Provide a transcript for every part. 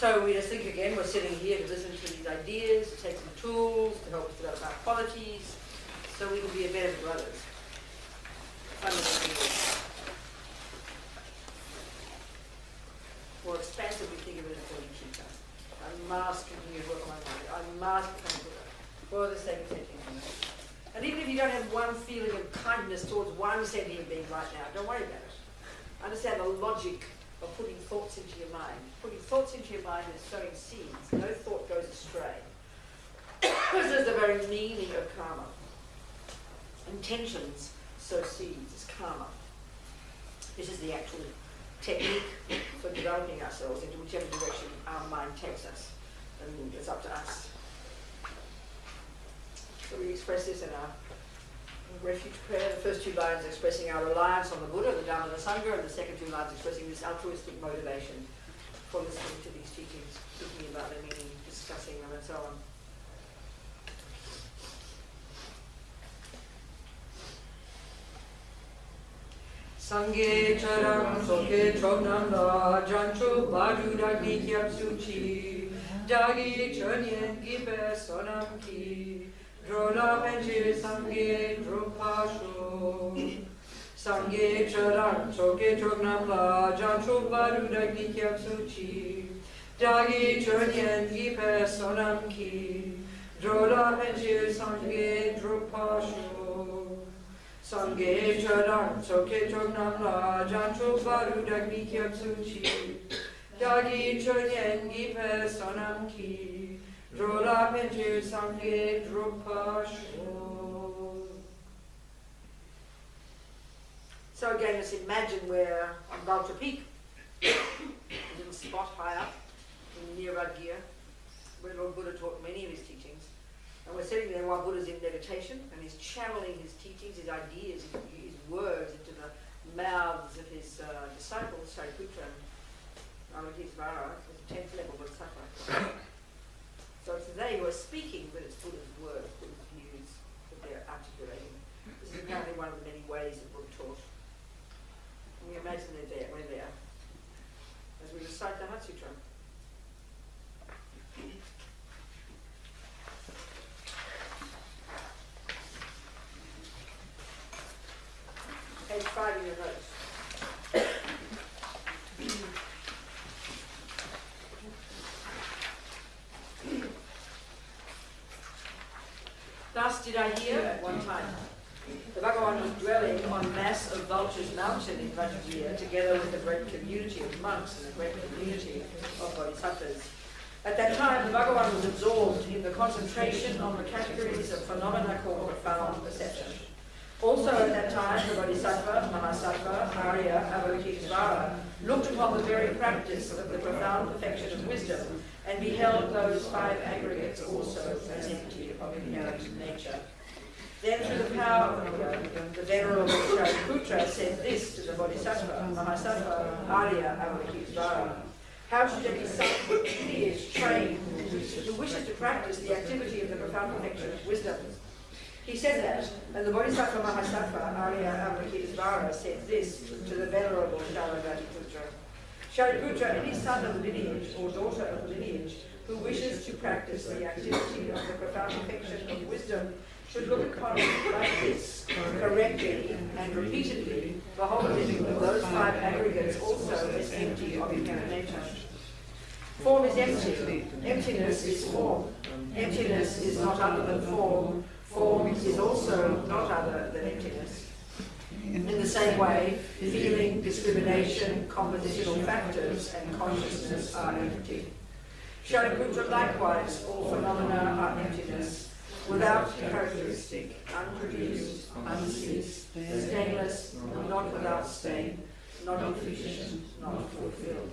So we just think again, we're sitting here to listen to these ideas, to take some tools, to help us develop our qualities, so we can be a better brothers. Fundamentally. More expansively think of it as a teacher. I must continue to work on my mind. I must become Buddha for the sake of taking it. And even if you don't have one feeling of kindness towards one sentient being right now, don't worry about it. Understand the logic of putting thoughts into your mind. Putting thoughts into your mind is sowing seeds. No thought goes astray. This is the very meaning of karma. Intentions sow seeds is karma. This is the actual technique for developing ourselves into whichever direction our mind takes us. And it's up to us. So we express this in our refuge prayer. The first two lines expressing our reliance on the Buddha, the Dhamma, and the Sangha, and the second two lines expressing this altruistic motivation for listening to these teachings, thinking about their meaning, discussing them, and so on. Sangye charam soke chonam la jancho badu dagni kyab suchi dagi chonyen gibe sonam ki drola penche sangye drupasho sangye charam soke chonam la jancho badu dagni kyab suchi dagi chonyen gibe sonam ki drola penche sangye drupasho Sangye charam soke chognam la jancho baru dagni kyab suchi dagi chonyen gipe sonam ki drola penche sangye drupasho. So again, let's imagine we're on Vulture Peak, a little spot high up near Radgir, where Lord Buddha taught many of his teachings. And we're sitting there while Buddha's in meditation and he's channeling his teachings, his ideas, his words into the mouths of his disciples, Shariputra and Avalokitesvara, the 10th level Bodhisattva. So it's they who are speaking, but it's Buddha's words, Buddha's views that they're articulating. This is apparently one of the many ways that Buddha taught. And we imagine they're there, we're there, as we recite the Heart Sutra. Page 5 in your notes. Thus did I hear at one time. The Bhagavan was dwelling on mass of Vulture's mountain in Rajagir, together with a great community of monks and a great community of bodhisattvas. At that time, the Bhagavan was absorbed in the concentration on the categories of phenomena called profound perception. Also at that time, the Bodhisattva, Mahasattva, Arya, Avalokitesvara looked upon the very practice of the profound perfection of wisdom and beheld those 5 aggregates also as empty of inherent nature. Then through the power of the Buddha, the Venerable Shariputra said this to the Bodhisattva, Mahasattva, Arya, Avalokitesvara. How should any lineage trained who wishes to practice the activity of the profound perfection of wisdom? He said that, and the Bodhisattva Mahasattva, Arya Avalokitesvara, said this to the Venerable Shariputra. Shariputra, any son of the lineage or daughter of the lineage who wishes to practice the activity of the profound perfection of wisdom should look upon it like this, correctly and repeatedly, beholding those 5 aggregates also as empty of inherent nature. Form is empty. Emptiness is form. Emptiness is not other than form. Form is also not other than emptiness. In the same way, feeling, discrimination, compositional factors, and consciousness are empty. Shariputra, likewise, all phenomena are emptiness, without characteristic, unproduced, unceased, stainless, not without stain, not efficient, not fulfilled.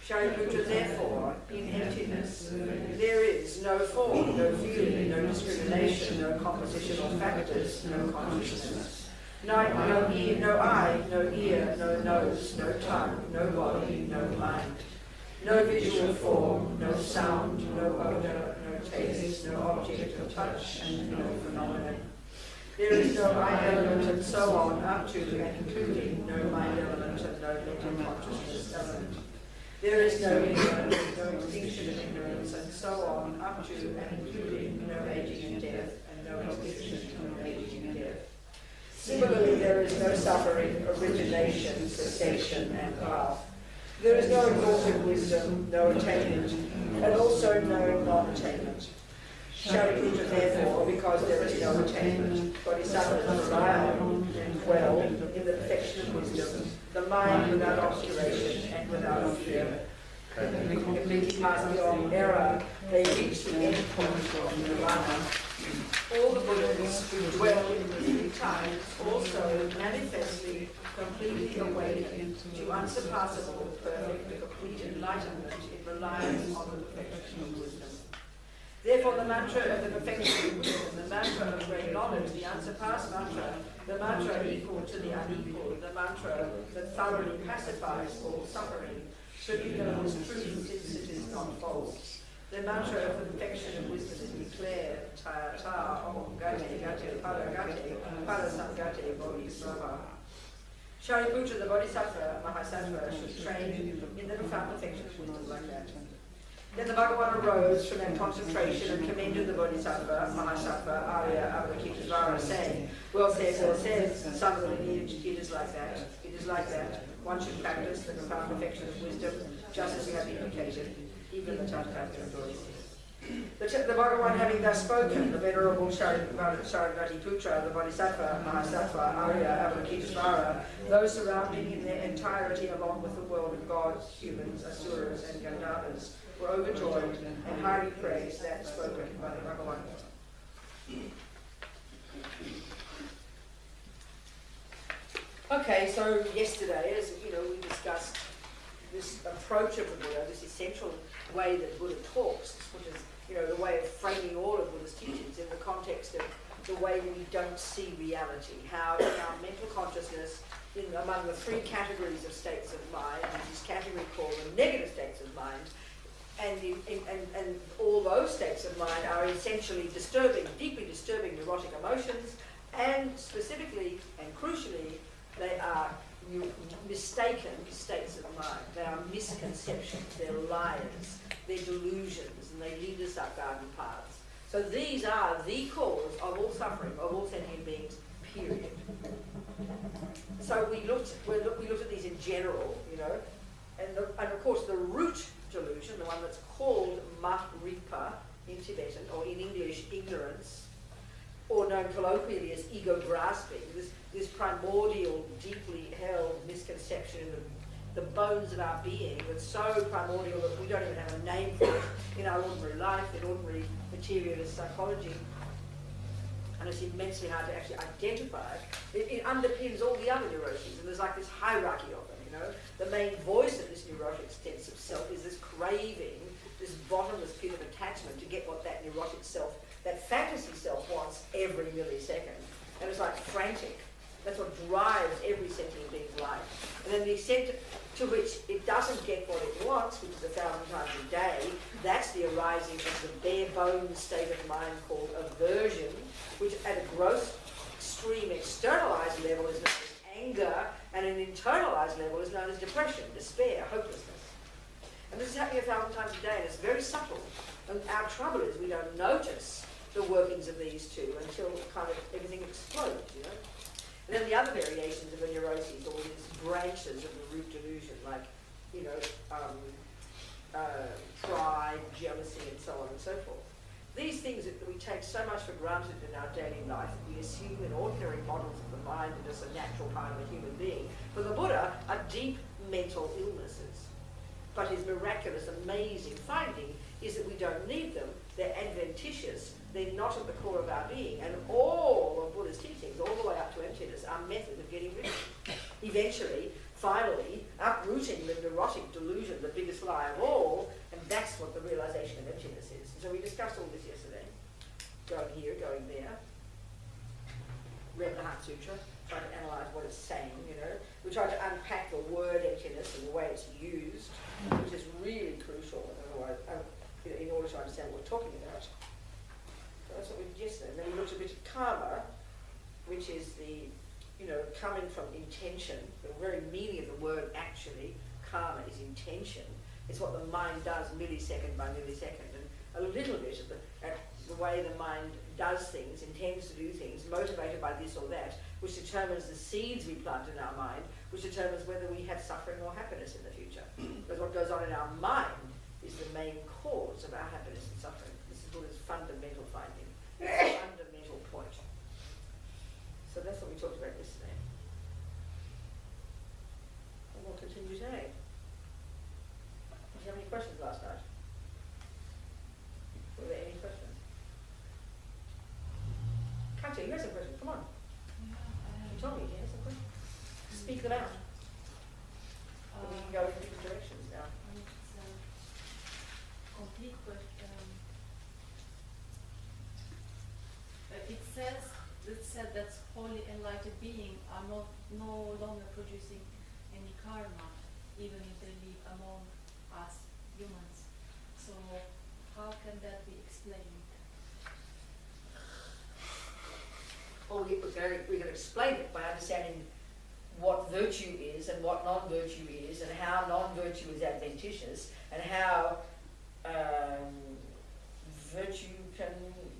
Shariputra, therefore, in emptiness, there is no form, no feeling, no discrimination, no compositional factors, no consciousness. No eye, no ear, no nose, no tongue, no body, no mind. No visual form, no sound, no odor, no taste, no object of touch, and no phenomenon. There is no eye element and so on, up to and including no mind element and no mental consciousness element. There is no ignorance, no extinction of ignorance, and so on, up to and including no aging and death, and no extinction of aging and death. Similarly, there is no suffering, origination, cessation, and path. There is no exalted wisdom, no attainment, and also no non-attainment. Shariputra, therefore, because there is no attainment, bodhisattvas arrive and dwell in the perfection of wisdom, the mind without obscuration and without fear. Completely past beyond error, they reach the end point of nirvana. All the Buddhas who dwell in the three times also manifestly completely awaken to unsurpassable, perfect, complete enlightenment in reliance on the perfection of wisdom. Therefore, the mantra of the perfection of wisdom, the mantra of great knowledge, the unsurpassed mantra, the mantra equal to the unequal, the mantra that thoroughly pacifies all suffering, should be known as truth since it is not false. The mantra of the perfection of wisdom is declared, ta om gate gate parasangate bodhisattva. Shariputra, the bodhisattva, mahasattva, should train in the profound perfection of wisdom like that. Then the Bhagavan arose from that concentration and commended the Bodhisattva, Mahasattva, Arya, Avalokitesvara, saying, well said, son of the lineage, it is like that. It is like that. One should practice the profound perfection of wisdom, just as you have indicated, even the Tathagata authorities. The Bhagavan having thus spoken, the Venerable Shariputra, the Bodhisattva, Mahasattva, Arya, Avalokitesvara, those surrounding in their entirety along with the world of gods, humans, asuras, and Gandharvas, were overjoyed and highly praised that spoken by the Bhagavan. Okay, so yesterday, as you know, we discussed this approach of the Buddha, this essential way that Buddha talks, which is, you know, the way of framing all of Buddha's teachings in the context of the way we don't see reality, how in our mental consciousness, among the three categories of states of mind, which is category called the negative states of mind, and all those states of mind are essentially disturbing, deeply disturbing neurotic emotions, and specifically and crucially, they are mistaken states of mind. They are misconceptions, they're liars, they're delusions, and they lead us up garden paths. So these are the cause of all suffering, of all sentient beings, period. So we looked at these in general, you know, and of course the root delusion, the one that's called Mahripa in Tibetan, or in English, ignorance, or known colloquially as ego grasping, this primordial, deeply held misconception in the bones of our being that's so primordial that we don't even have a name for it in our ordinary life, in ordinary materialist psychology. And it's immensely hard to actually identify. It underpins all the other neuroses, and there's like this hierarchy of them, you know. The main voice of this neurotic sense of self is this craving, this bottomless pit of attachment to get what that neurotic self, that fantasy self wants every millisecond. And it's like frantic. That's what drives every sentient being's life. And then the extent to which it doesn't get what it wants, which is 1,000 times a day, that's the arising of the bare bones state of mind called aversion, which at a gross, extreme, externalized level is known as anger, and an internalized level is known as depression, despair, hopelessness. And this is happening 1,000 times a day, and it's very subtle. And our trouble is we don't notice the workings of these two until kind of everything explodes, you know. And then the other variations of the neuroses, or these branches of the root delusion, like, you know, pride, jealousy, and so on and so forth. These things that we take so much for granted in our daily life, that we assume in ordinary models of the mind and as a natural part of a human being, for the Buddha are deep mental illnesses. But his miraculous, amazing finding is that we don't need them. They're adventitious. They're not at the core of our being. And all of Buddha's teachings, all the way up to emptiness, are methods of getting rid of it. Eventually, finally, uprooting the neurotic delusion, the biggest lie of all, and that's what the realization of emptiness is. So we discussed all this yesterday. Going here, going there. Read the Heart Sutra, tried to analyze what it's saying, you know. We tried to unpack the word emptiness and the way it's used, which is really crucial in order to understand what we're talking about. So that's what we did yesterday. And then we looked a bit at karma, which is the, you know, coming from intention. The very meaning of the word actually, karma, is intention. It's what the mind does millisecond by millisecond. And a little bit of the way the mind does things, intends to do things, motivated by this or that, which determines the seeds we plant in our mind, which determines whether we have suffering or happiness in the future. Because what goes on in our mind is the main cause of our happiness and suffering. This is Buddha's fundamental finding, fundamental point. So that's what we talked about yesterday. And we'll continue today. Did you have any questions last night? Were there any questions? Katya, you have some questions. Come on. You told me you had some questions. Speak them out. And we can go in different directions now. It's complete, but it said that holy enlightened beings are no longer producing any karma, even if they live among us humans. So how can that be explained? Well, we can explain it by understanding what virtue is and what non-virtue is, and how non-virtue is adventitious, and how virtue can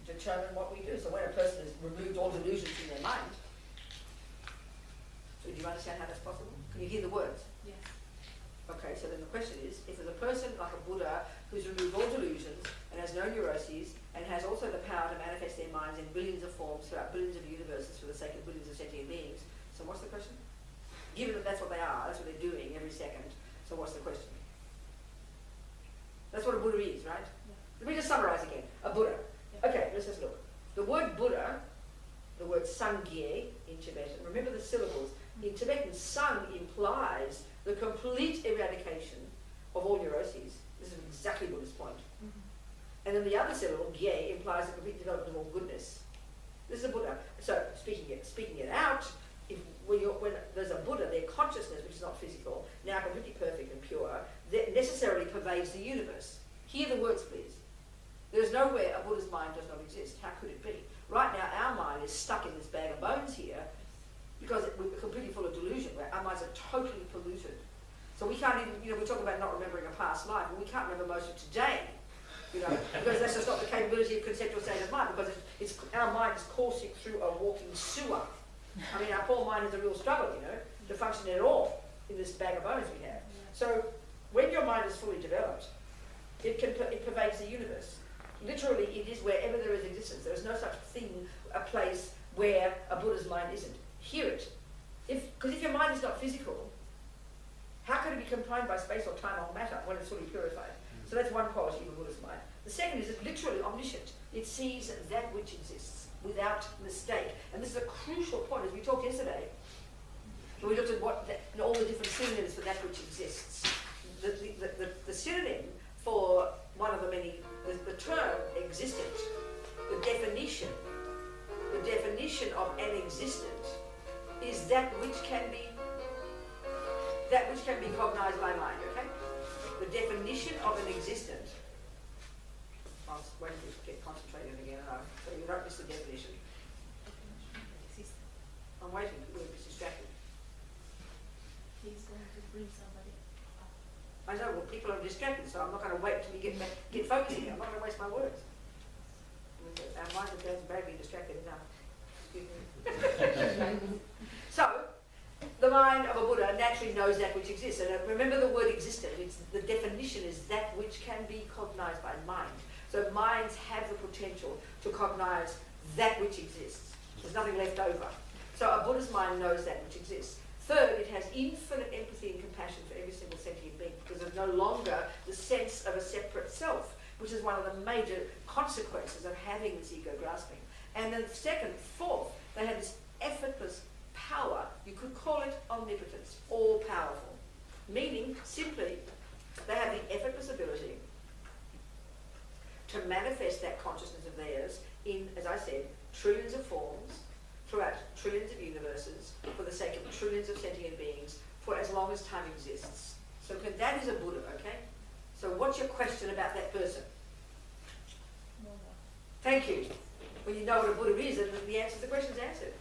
determine what we do. So when a person has removed all delusions in their mind, so do you understand how that's possible? Can you hear the words? Yes. Okay, so then the question is, if there's a person like a Buddha who's removed all delusions and has no neuroses and has also the power to manifest their minds in billions of forms throughout billions of universes for the sake of billions of sentient beings, so what's the question? Given that that's what they are, that's what they're doing every second, so what's the question? That's what a Buddha is, right? Yeah. Let me just summarize again. A Buddha. Yeah. Okay, let's just look. The word Buddha, the word Sangye in Tibetan, remember the syllables. In Tibetan, Sang implies the complete eradication of all neuroses. This is exactly Buddha's point. And then the other syllable, Gye, implies the complete development of all goodness. This is a Buddha. So, speaking it out, when there's a Buddha, their consciousness, which is not physical, now completely perfect and pure, that necessarily pervades the universe. Hear the words, please. There is nowhere a Buddha's mind does not exist. How could it be? Right now, our mind is stuck in this bag of bones here because we're completely full of delusion, where our minds are totally polluted. So we can't even, we talk about not remembering a past life, but we can't remember most of today, because that's just not the capability of conceptual state of mind, because our mind is coursing through a walking sewer. I mean, our poor mind is a real struggle, to function at all in this bag of bones we have. So when your mind is fully developed, it pervades the universe. Literally, it is wherever there is existence. There is no such thing, a place where a Buddha's mind isn't. Hear it. Because if your mind is not physical, how can it be confined by space or time or matter when it's fully purified? So that's one quality of a Buddha's mind. The second is it's literally omniscient. It sees that which exists without mistake. And this is a crucial point, as we talked yesterday. We looked at all the different synonyms for that which exists. The synonym for one of the many, the term existent, the definition of an existent is that which can be cognized by mind, okay? The definition of an existent. I'll wait until you get concentrated again, so you don't miss the definition. I'm waiting, you're distracted. He's going to bring somebody up. I know, well, people are distracted, so I'm not going to wait until we get focused here. I'm not going to waste my words. Our minds are badly distracted now. So, the mind of a Buddha naturally knows that which exists. And remember the word existent. The definition is that which can be cognized by mind. So minds have the potential to cognize that which exists. There's nothing left over. So a Buddha's mind knows that which exists. Third, it has infinite empathy and compassion for every single sentient being, because there's no longer the sense of a separate self, which is one of the major consequences of having this ego grasping. And then fourth, they have this effortless power. You could call it omnipotence, all powerful. Meaning, simply, they have the effortless ability to manifest that consciousness of theirs in, as I said, trillions of forms, throughout trillions of universes, for the sake of trillions of sentient beings, for as long as time exists. So that is a Buddha, okay? So what's your question about that person? No. Thank you. When you know what a Buddha is, and the answer to the question is answered.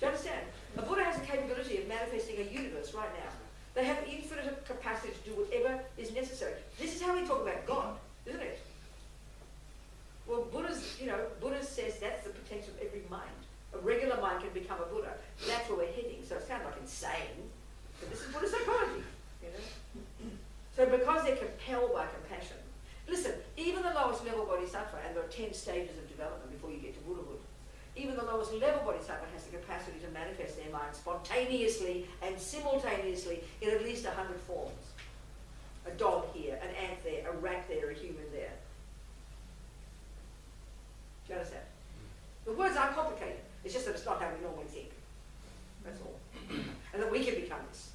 Do you understand? A Buddha has the capability of manifesting a universe right now. They have infinite capacity to do whatever is necessary. they're compelled by compassion. Listen, even the lowest level bodhisattva, and there are 10 stages of development before you get to Buddhahood, even the lowest level bodhisattva has the capacity to manifest their mind spontaneously and simultaneously in at least 100 forms. A dog here, an ant there, a rat there, a human there. Do you understand? The words aren't complicated. It's just that it's not how we normally think. That's all. And that we can become this.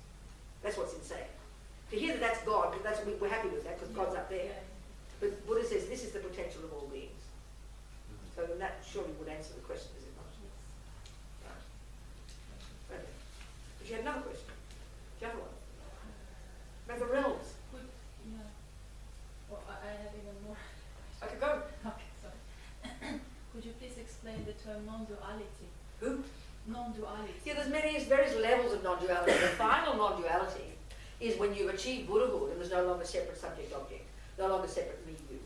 That's what's insane. To hear that that's God, we're happy with that because God's up there. But Buddha says this is the potential of all beings. So then that surely would answer the question, is it not? Right. Okay. But you had another question. Do you have one? About the realms. Yeah. Well, I have even more. Okay, go. Okay, sorry. Could you please explain the term non-duality? Who? Non-duality. Yeah, there's various levels of non-duality. The final non-duality is when you've achieved Buddhahood and there's no longer separate subject-object, no longer separate me-you.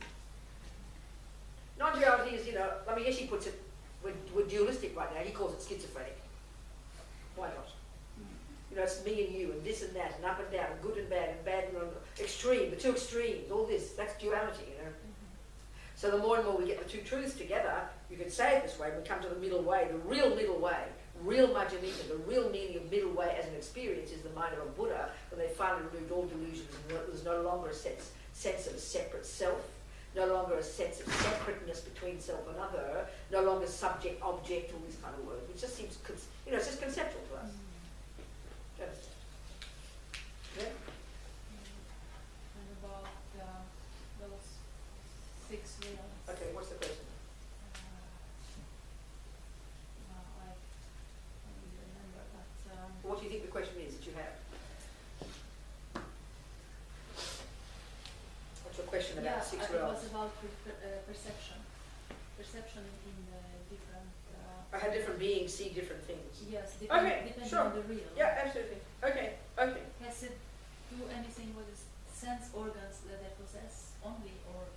Non-duality is, I mean, yes, he puts it, we're dualistic right now, he calls it schizophrenic. Why not? It's me and you, and this and that, and up and down, and good and bad and extreme, the two extremes, all this, that's duality, So the more and more we get the two truths together, you could say it this way, we come to the middle way, the real middle way, real Majjhimika, the real meaning of middle way as an experience is the mind of a Buddha, when they finally removed all delusions, and there's no longer a sense of a separate self, no longer a sense of separateness between self and other, no longer subject, object, all these kind of words, which just seems, it's just conceptual to us. Do you understand? Yeah? And about those 6 realms. Okay, what's the question? No, I don't really remember, but... What do you think the question is that you have? What's your question about the 6 it realms? was about perception. Perception in different... I had different beings see different things. Yes, Okay, depending sure. on the real. Yeah, absolutely. Okay. Has it do anything with the sense organs that they possess only, or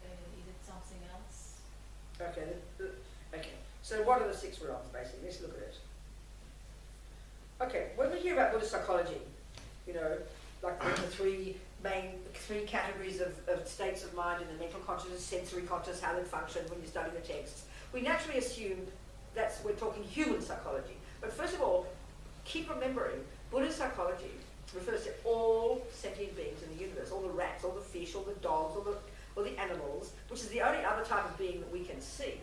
is it something else? Okay. Okay. So what are the 6 realms, basically? Let's look at it. Okay, when we hear about Buddhist psychology, like the three categories of states of mind in the mental consciousness, sensory consciousness, how they function when you study the texts, we naturally assume we're talking human psychology. But first of all, keep remembering, Buddhist psychology refers to all sentient beings in the universe, all the rats, all the fish, all the dogs, all the animals, which is the only other type of being that we can see.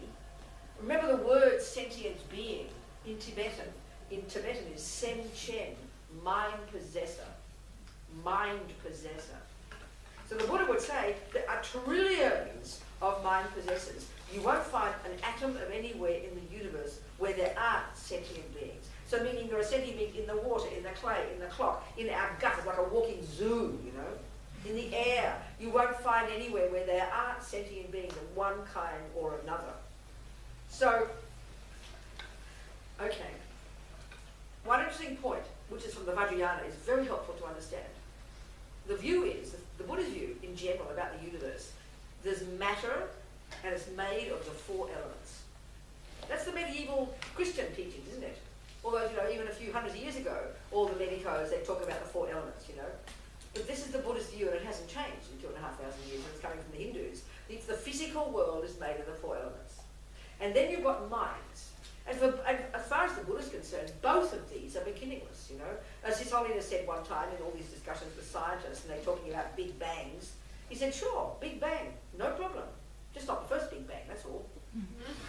Remember the word sentient being in Tibetan is Sen Chen, mind possessor. Mind possessor. So the Buddha would say there are trillions of mind possessors. You won't find an atom of anywhere in the universe where there aren't sentient beings. So meaning there are sentient beings in the water, in the clay, in the clock, in our gut. It's like a walking zoo, In the air. You won't find anywhere where there aren't sentient beings of one kind or another. So, okay. One interesting point, which is from the Vajrayana, is very helpful to understand. The view is, the Buddha's view in general about the universe, there's matter and it's made of the 4 elements. That's the medieval Christian teachings, isn't it? Although, even a few hundred years ago, all the medicos, they talk about the 4 elements, But this is the Buddhist view, and it hasn't changed in 2,500 years, and it's coming from the Hindus. The physical world is made of the 4 elements. And then you've got minds. And as far as the Buddha is concerned, both of these are beginningless, As His Holiness said one time in all these discussions with scientists, and they're talking about big bangs, he said, sure, big bang, no problem. Just not the first big bang, that's all.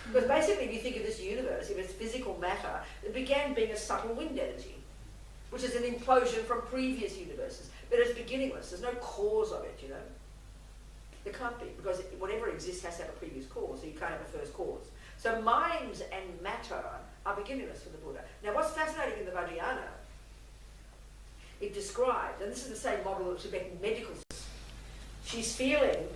Because basically, if you think of this universe, if it's physical matter, it began being a subtle wind energy, which is an implosion from previous universes. But it's beginningless. There's no cause of it, There can't be, because whatever exists has to have a previous cause, so you can't have a first cause. So minds and matter are beginningless for the Buddha. Now what's fascinating in the Vajrayana, it describes, and this is the same model of Tibetan medical system, she's feeling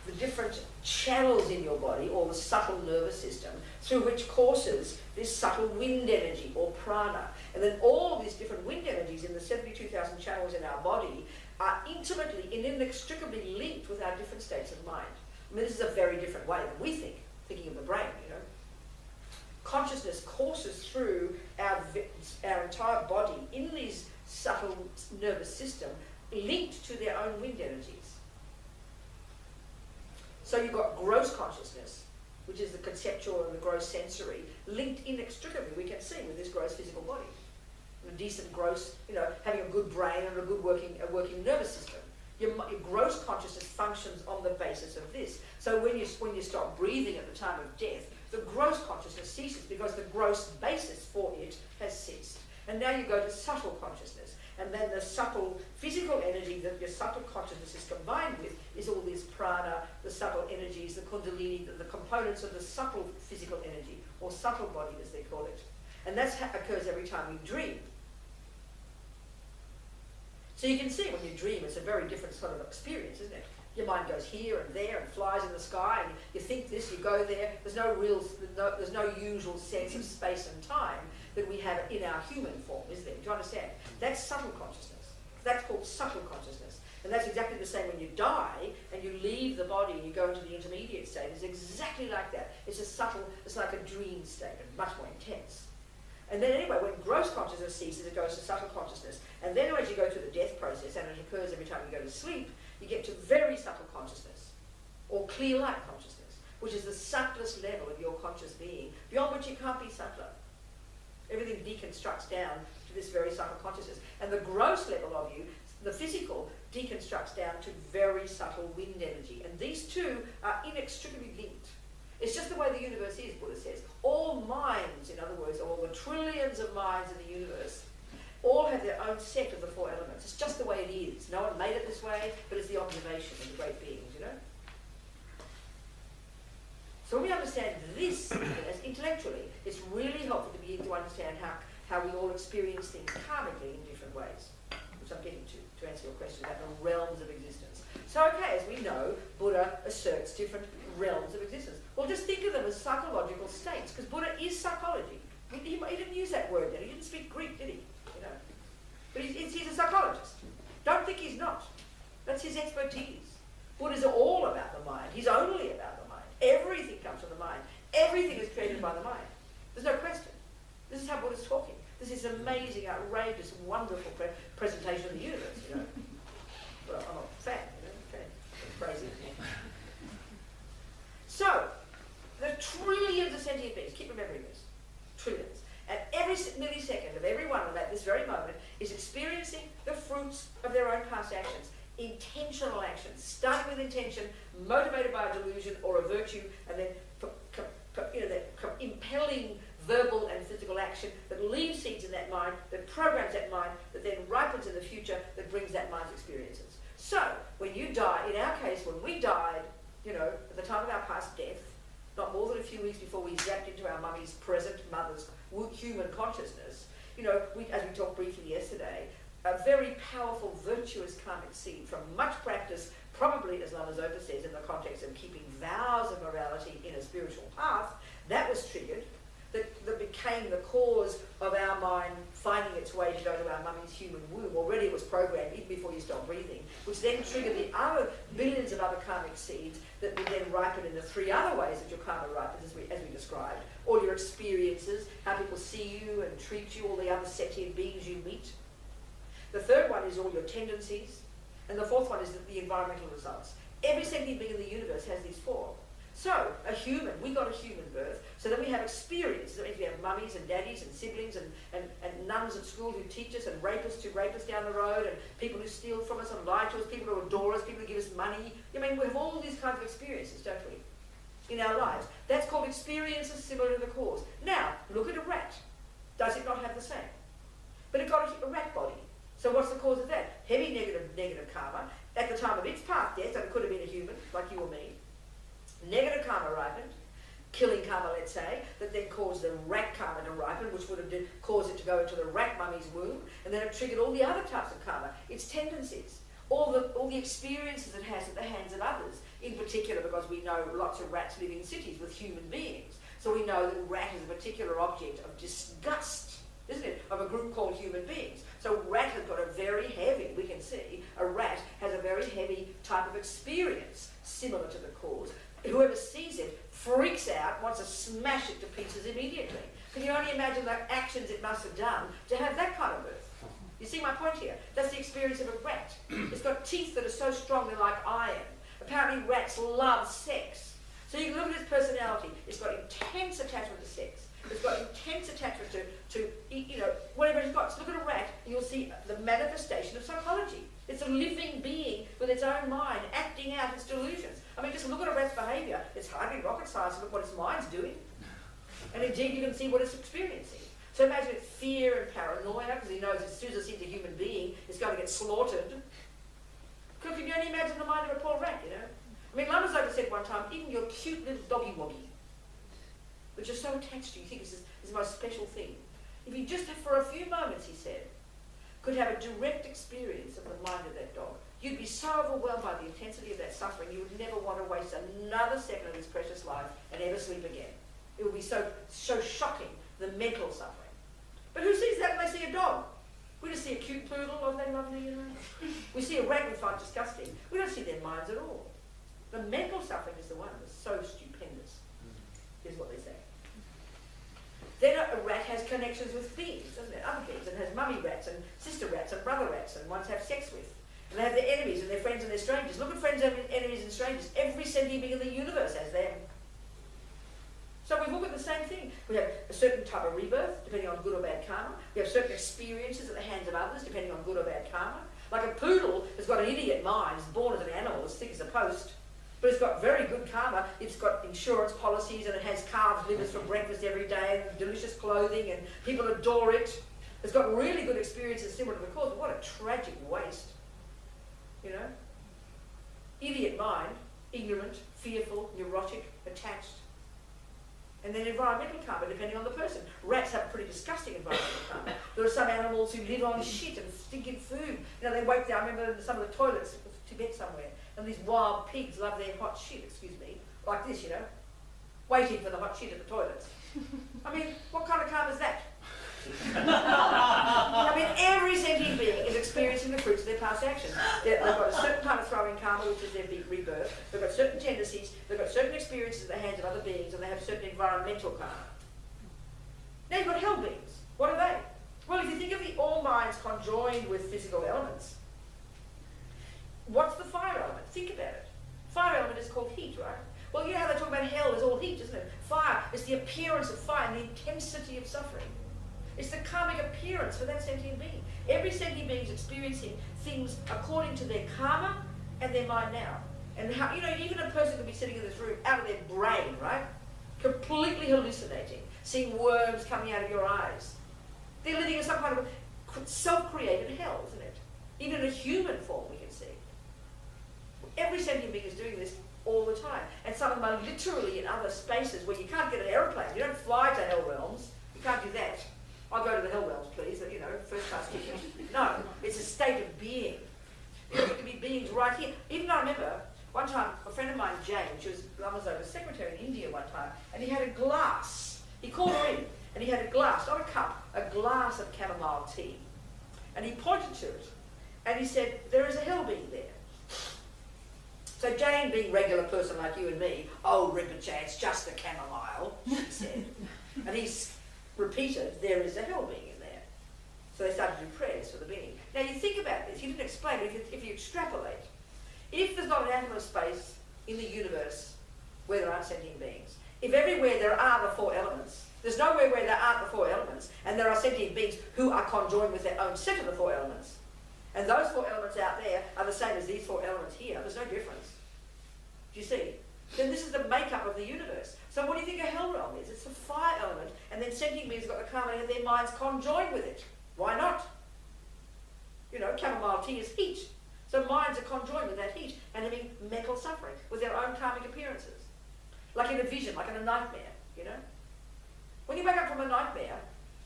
the different channels in your body, or the subtle nervous system, through which courses this subtle wind energy, or prana. And then all these different wind energies in the 72,000 channels in our body are intimately and inextricably linked with our different states of mind. I mean, this is a very different way than we think, thinking of the brain, Consciousness courses through our entire body in these subtle nervous system linked to their own wind energies. So you've got gross consciousness, which is the conceptual and the gross sensory, linked inextricably, we can see, with this gross physical body. And a decent gross, having a good brain and a good working nervous system. Your gross consciousness functions on the basis of this. So when you stop breathing at the time of death, the gross consciousness ceases because the gross basis for it has ceased. And now you go to subtle consciousness. And then the subtle physical energy that your subtle consciousness is combined with is all this prana, the subtle energies, the kundalini, the components of the subtle physical energy, or subtle body as they call it. And that occurs every time we dream. So you can see when you dream, it's a very different sort of experience, isn't it? Your mind goes here and there and flies in the sky, and you think this, you go there. There's no usual sense of space and time that we have in our human form, is there? Do you understand? That's subtle consciousness. That's called subtle consciousness. And that's exactly the same when you die and you leave the body and you go into the intermediate state. It's exactly like that. It's like a dream state, much more intense. And then anyway, when gross consciousness ceases, it goes to subtle consciousness. And then as you go through the death process, and it occurs every time you go to sleep, you get to very subtle consciousness, or clear light consciousness, which is the subtlest level of your conscious being, beyond which it can't be subtler. Everything deconstructs down to this very subtle consciousness. And the gross level of you, the physical, deconstructs down to very subtle wind energy. And these two are inextricably linked. It's just the way the universe is, Buddha says. All minds, in other words, all the trillions of minds in the universe, all have their own set of the four elements. It's just the way it is. No one made it this way, but it's the observation of the great beings, So when we understand this intellectually, it's really helpful to begin to understand how we all experience things karmically in different ways, which I'm getting to answer your question about the realms of existence. So, okay, as we know, Buddha asserts different realms of existence. Well, just think of them as psychological states, because Buddha is psychology. He didn't use that word then. He didn't speak Greek, did he? But he's a psychologist. Don't think he's not. That's his expertise. Buddha's all about the mind. He's only about the mind. Everything comes from the mind. Everything is created by the mind. There's no question. This is how Buddha's talking. This is amazing, outrageous, wonderful presentation of the universe, Well, I'm a fan, Okay, it's crazy. So, the trillions of sentient beings, keep remembering this, trillions. And every millisecond of every one of them at this very moment is experiencing the fruits of their own past actions. Intentional actions, starting with intention, motivated by a delusion or a virtue, and then impelling verbal and physical action that leaves seeds in that mind, that programs that mind, that then ripens in the future, that brings that mind's experiences. So, when you die, in our case, when we died, at the time of our past death, not more than a few weeks before we zapped into our mummy's present mother's human consciousness, as we talked briefly yesterday, a very powerful, virtuous karmic seed from much practice, probably, as Lama Zopa says, in the context of keeping vows of morality in a spiritual path, that was triggered, that became the cause of our mind finding its way to go to our mummy's human womb. Already it was programmed even before you stopped breathing, which then triggered the other billions of other karmic seeds that would then ripen in the three other ways that your karma ripens, as we described. All your experiences, how people see you and treat you, all the other sentient beings you meet. The third one is all your tendencies. And the fourth one is the environmental results. Every sentient being in the universe has these four. So, a human, we got a human birth, so then we have experiences. That means we have mummies and daddies and siblings and nuns at school who teach us, and rapists who rape us down the road, and people who steal from us and lie to us, people who adore us, people who give us money. We have all these kinds of experiences, don't we, in our lives. That's called experiences similar to the cause. Now, look at a rat. Does it not have the same? But it got a rat body. So what's the cause of that? Heavy negative karma. At the time of its past death, and it could have been a human, like you or me, negative karma ripened, killing karma, let's say, that then caused the rat karma to ripen, which would have caused it to go into the rat mummy's womb, and then it triggered all the other types of karma, its tendencies, all the experiences it has at the hands of others, in particular because we know lots of rats live in cities with human beings. So we know that rat is a particular object of disgust, isn't it, of a group called human beings. So rat has got a very heavy, we can see, a rat has a very heavy type of experience similar to the cause. Whoever sees it freaks out, wants to smash it to pieces immediately. Can you only imagine the actions it must have done to have that kind of birth? You see my point here? That's the experience of a rat. It's got teeth that are so strong they're like iron. Apparently rats love sex. So you can look at its personality. It's got intense attachment to sex. It's got intense attachment to you know, whatever it's got. So look at a rat and you'll see the manifestation of psychology. It's a living being with its own mind, acting out its delusions. I mean, just look at a rat's behaviour. It's hardly rocket science to look what its mind's doing. And indeed you can see what it's experiencing. So imagine it's fear and paranoia, because he knows as soon as it sees a human being, it's going to get slaughtered. Because can you only imagine the mind of a poor rat, you know? I mean, Lamazopa said one time, even your cute little doggy woggy, which you're so attached to, you think is the most special thing. If you just, for a few moments, he said, could have a direct experience of the mind of that dog, you'd be so overwhelmed by the intensity of that suffering, you would never want to waste another second of his precious life and ever sleep again. It would be so shocking, the mental suffering. But who sees that when they see a dog? We just see a cute poodle, oh, they lovely, you know. We see a rat we find disgusting. We don't see their minds at all. The mental suffering is the one that's so stupendous, is what they say. Then a rat has connections with beings, doesn't it? Other beings, and has mummy rats and sister rats and brother rats and ones have sex with. And they have their enemies and their friends and their strangers. Look at friends, enemies and strangers. Every sentient being in the universe has them. So we look at the same thing. We have a certain type of rebirth, depending on good or bad karma. We have certain experiences at the hands of others, depending on good or bad karma. Like a poodle has got an idiot mind, it's born as an animal, as thick as a post, but it's got very good karma. It's got insurance policies and it has calves' livers for breakfast every day, and delicious clothing, and people adore it. It's got really good experiences similar to the cause, but what a tragic waste. You know? Idiot mind, ignorant, fearful, neurotic, attached. And then environmental karma, depending on the person. Rats have pretty disgusting environmental karma. There are some animals who live on shit and stinking food. You know, they wake there, I remember some of the toilets in Tibet somewhere, and these wild pigs love their hot shit, excuse me, like this, you know, waiting for the hot shit at the toilets. I mean, what kind of karma is that? I mean, every sentient being is experiencing the fruits of their past actions. They've got a certain kind of throwing karma, which is their big rebirth. They've got certain tendencies, they've got certain experiences at the hands of other beings, and they have certain environmental karma. Now you've got hell beings. What are they? Well, if you think of the all minds conjoined with physical elements, what's the fire element? Think about it. Fire element is called heat, right? Well, you know how they talk about hell is all heat, isn't it? Fire is the appearance of fire and the intensity of suffering. It's the karmic appearance for that sentient being. Every sentient being is experiencing things according to their karma and their mind now. And how, you know, even a person could be sitting in this room out of their brain, right? Completely hallucinating, seeing worms coming out of your eyes. They're living in some kind of self-created hell, isn't it? Even in a human form we can see. Every sentient being is doing this all the time. And some of them are literally in other spaces where you can't get an aeroplane. You don't fly to hell realms. You can't do that. I'll go to the hell realms, please, you know, first class ticket. No, it's a state of being. There could be beings right here. Even I remember one time a friend of mine, Jane, she was Lamazopa's secretary in India one time, and he had a glass. He called her in, and he had a glass, not a cup, a glass of chamomile tea. And he pointed to it, and he said, there is a hell being there. So Jane, being a regular person like you and me, oh, Rinpoche, it's just the chamomile, she said. And he repeated, there is a hell being in there. So they started to do prayers for the being. Now you think about this, he didn't explain it, if you extrapolate, if there's not an atom of space in the universe where there aren't sentient beings, if everywhere there are the four elements, there's nowhere where there aren't the four elements, and there are sentient beings who are conjoined with their own set of the four elements, and those four elements out there are the same as these four elements here, there's no difference. Do you see? Then this is the makeup of the universe. So what do you think a hell realm is? It's a fire element, and then sentient beings have got the karma and their minds conjoined with it. Why not? You know, chamomile tea is heat. So minds are conjoined with that heat and having mental suffering with their own karmic appearances. Like in a vision, like in a nightmare, you know? When you wake up from a nightmare,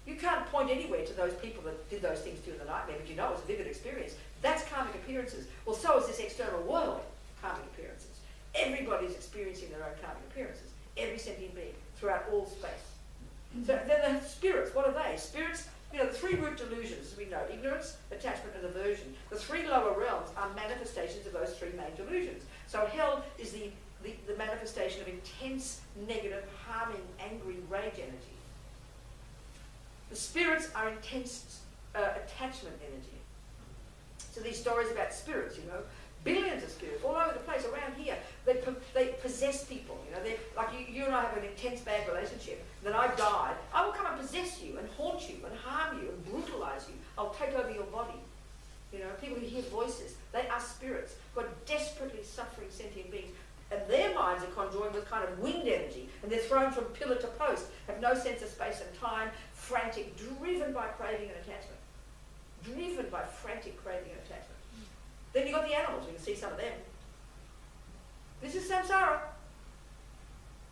you can't point anywhere to those people that did those things to you in the nightmare, but you know it's a vivid experience. That's karmic appearances. Well, so is this external world, karmic appearances. Everybody's experiencing their own karmic appearances. Every sentient being, throughout all space. So then the spirits, what are they? Spirits, you know, the three root delusions, as we know, ignorance, attachment, and aversion. The three lower realms are manifestations of those three main delusions. So hell is the manifestation of intense, negative, harming, angry, rage energy. The spirits are intense attachment energy. So these stories about spirits, you know, billions of spirits all over the place around here. They possess people. You know, they like you and I have an intense bad relationship. Then I die. I will come and possess you and haunt you and harm you and brutalize you. I'll take over your body. You know, people who hear voices, they are spirits who are desperately suffering sentient beings. And their minds are conjoined with kind of wind energy, and they're thrown from pillar to post, have no sense of space and time, frantic, driven by craving and attachment. Driven by frantic craving and attachment. Then you've got the animals, we can see some of them. This is samsara.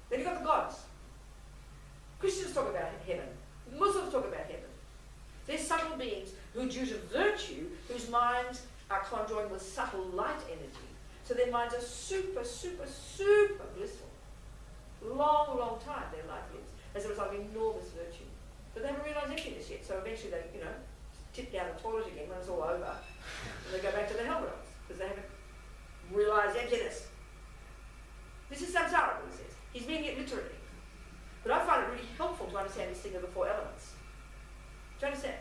Then you've got the gods. Christians talk about heaven. Muslims talk about heaven. They're subtle beings who, due to virtue, whose minds are conjoined with subtle light energy. So their minds are super, super, super blissful. Long, long time their life lives as a result of enormous virtue. But they haven't realised emptiness yet, so eventually they, you know, tip down the toilet again when it's all over, and they go back to the hell realms, because they haven't realised emptiness. This is samsara, what he says. He's meaning it literally. But I find it really helpful to understand this thing of the four elements. Do you understand?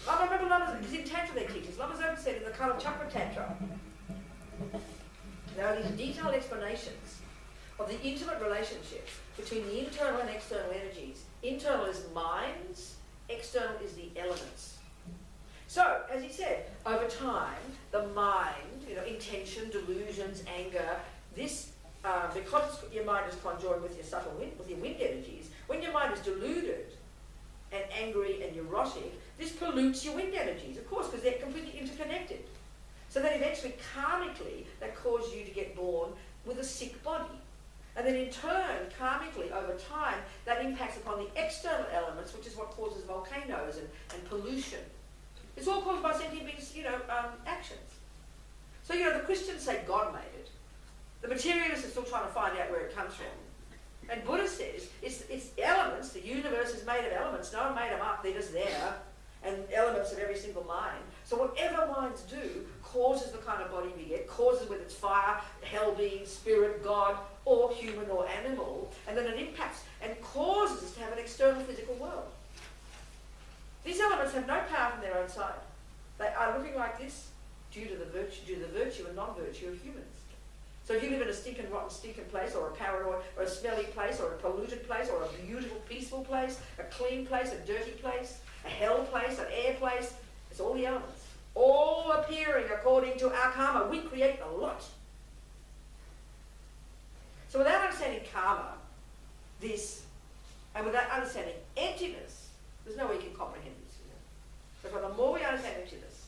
I remember Lama's, because in Tantra they teach us, Lama's open said in the Kala Chakra Tantra, there are these detailed explanations of the intimate relationships between the internal and external energies. Internal is minds, external is the elements. So, as he said, over time, the mind, you know, intention, delusions, anger, this, because your mind is conjoined with your subtle wind, with your wind energies, when your mind is deluded and angry and neurotic, this pollutes your wind energies, of course, because they're completely interconnected. So then eventually, karmically, that causes you to get born with a sick body. And then in turn, karmically, over time, that impacts upon the external elements, which is what causes volcanoes and pollution. It's all caused by sentient beings, you know, actions. So, you know, the Christians say God made it. The materialists are still trying to find out where it comes from. And Buddha says it's elements, the universe is made of elements. No one made them up, they're just there. And elements of every single mind. So whatever minds do causes the kind of body we get, causes whether it's fire, hell being, spirit, God, or human or animal, and then it impacts and causes us to have an external physical world. These elements have no power from their own side. They are looking like this due to the virtue and non-virtue of humans. So if you live in a stinking, rotten, stinking place, or a paranoid, or a smelly place, or a polluted place, or a beautiful, peaceful place, a clean place, a dirty place, a hell place, an air place, it's all the elements. All appearing according to our karma. We create a lot. So without understanding karma, this, and without understanding emptiness, there's no way you can comprehend this. You know? So the more we understand emptiness,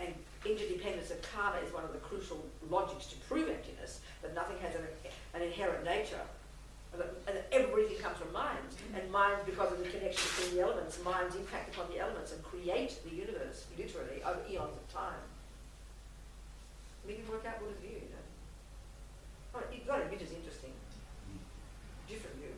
and interdependence of karma is one of the crucial logics to prove emptiness, that nothing has an inherent nature, and that everything comes from minds, and minds, because of the connection between the elements, minds impact upon the elements and create the universe, literally, over eons of time. We can work out Buddha's view, you know. Oh, you've got to admit it's interesting. Different view.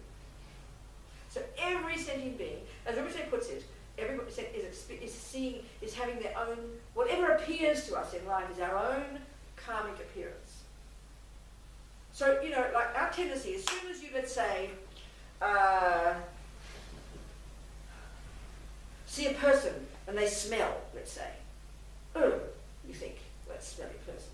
So every sentient being, as Robina puts it, everybody is having their own, whatever appears to us in life is our own karmic appearance. So, you know, like our tendency, as soon as you, let's say, see a person and they smell, let's say, oh, you think, well, that's a smelly person.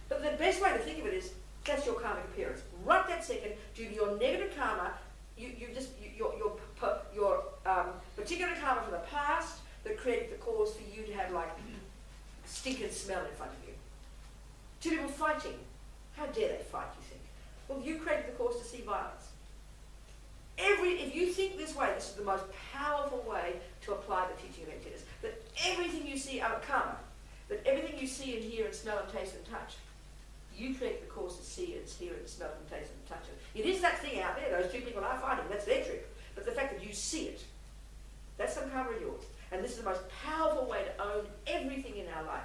But the best way to think of it is, that's your karmic appearance. Right that second, due to your negative karma, your particular karma from the past that created the cause for you to have like stinking smell in front of you. Two people fighting. How dare they fight, you think? Well, you created the cause to see violence. If you think this way, this is the most powerful way to apply the teaching of emptiness. That everything you see out of karma, that everything you see and hear and smell and taste and touch, you create the cause to see it, hear it, smell it, and taste it, and touch it. It is that thing out there, those two people are fighting, that's their trip. But the fact that you see it, that's some karma of yours. And this is the most powerful way to own everything in our life.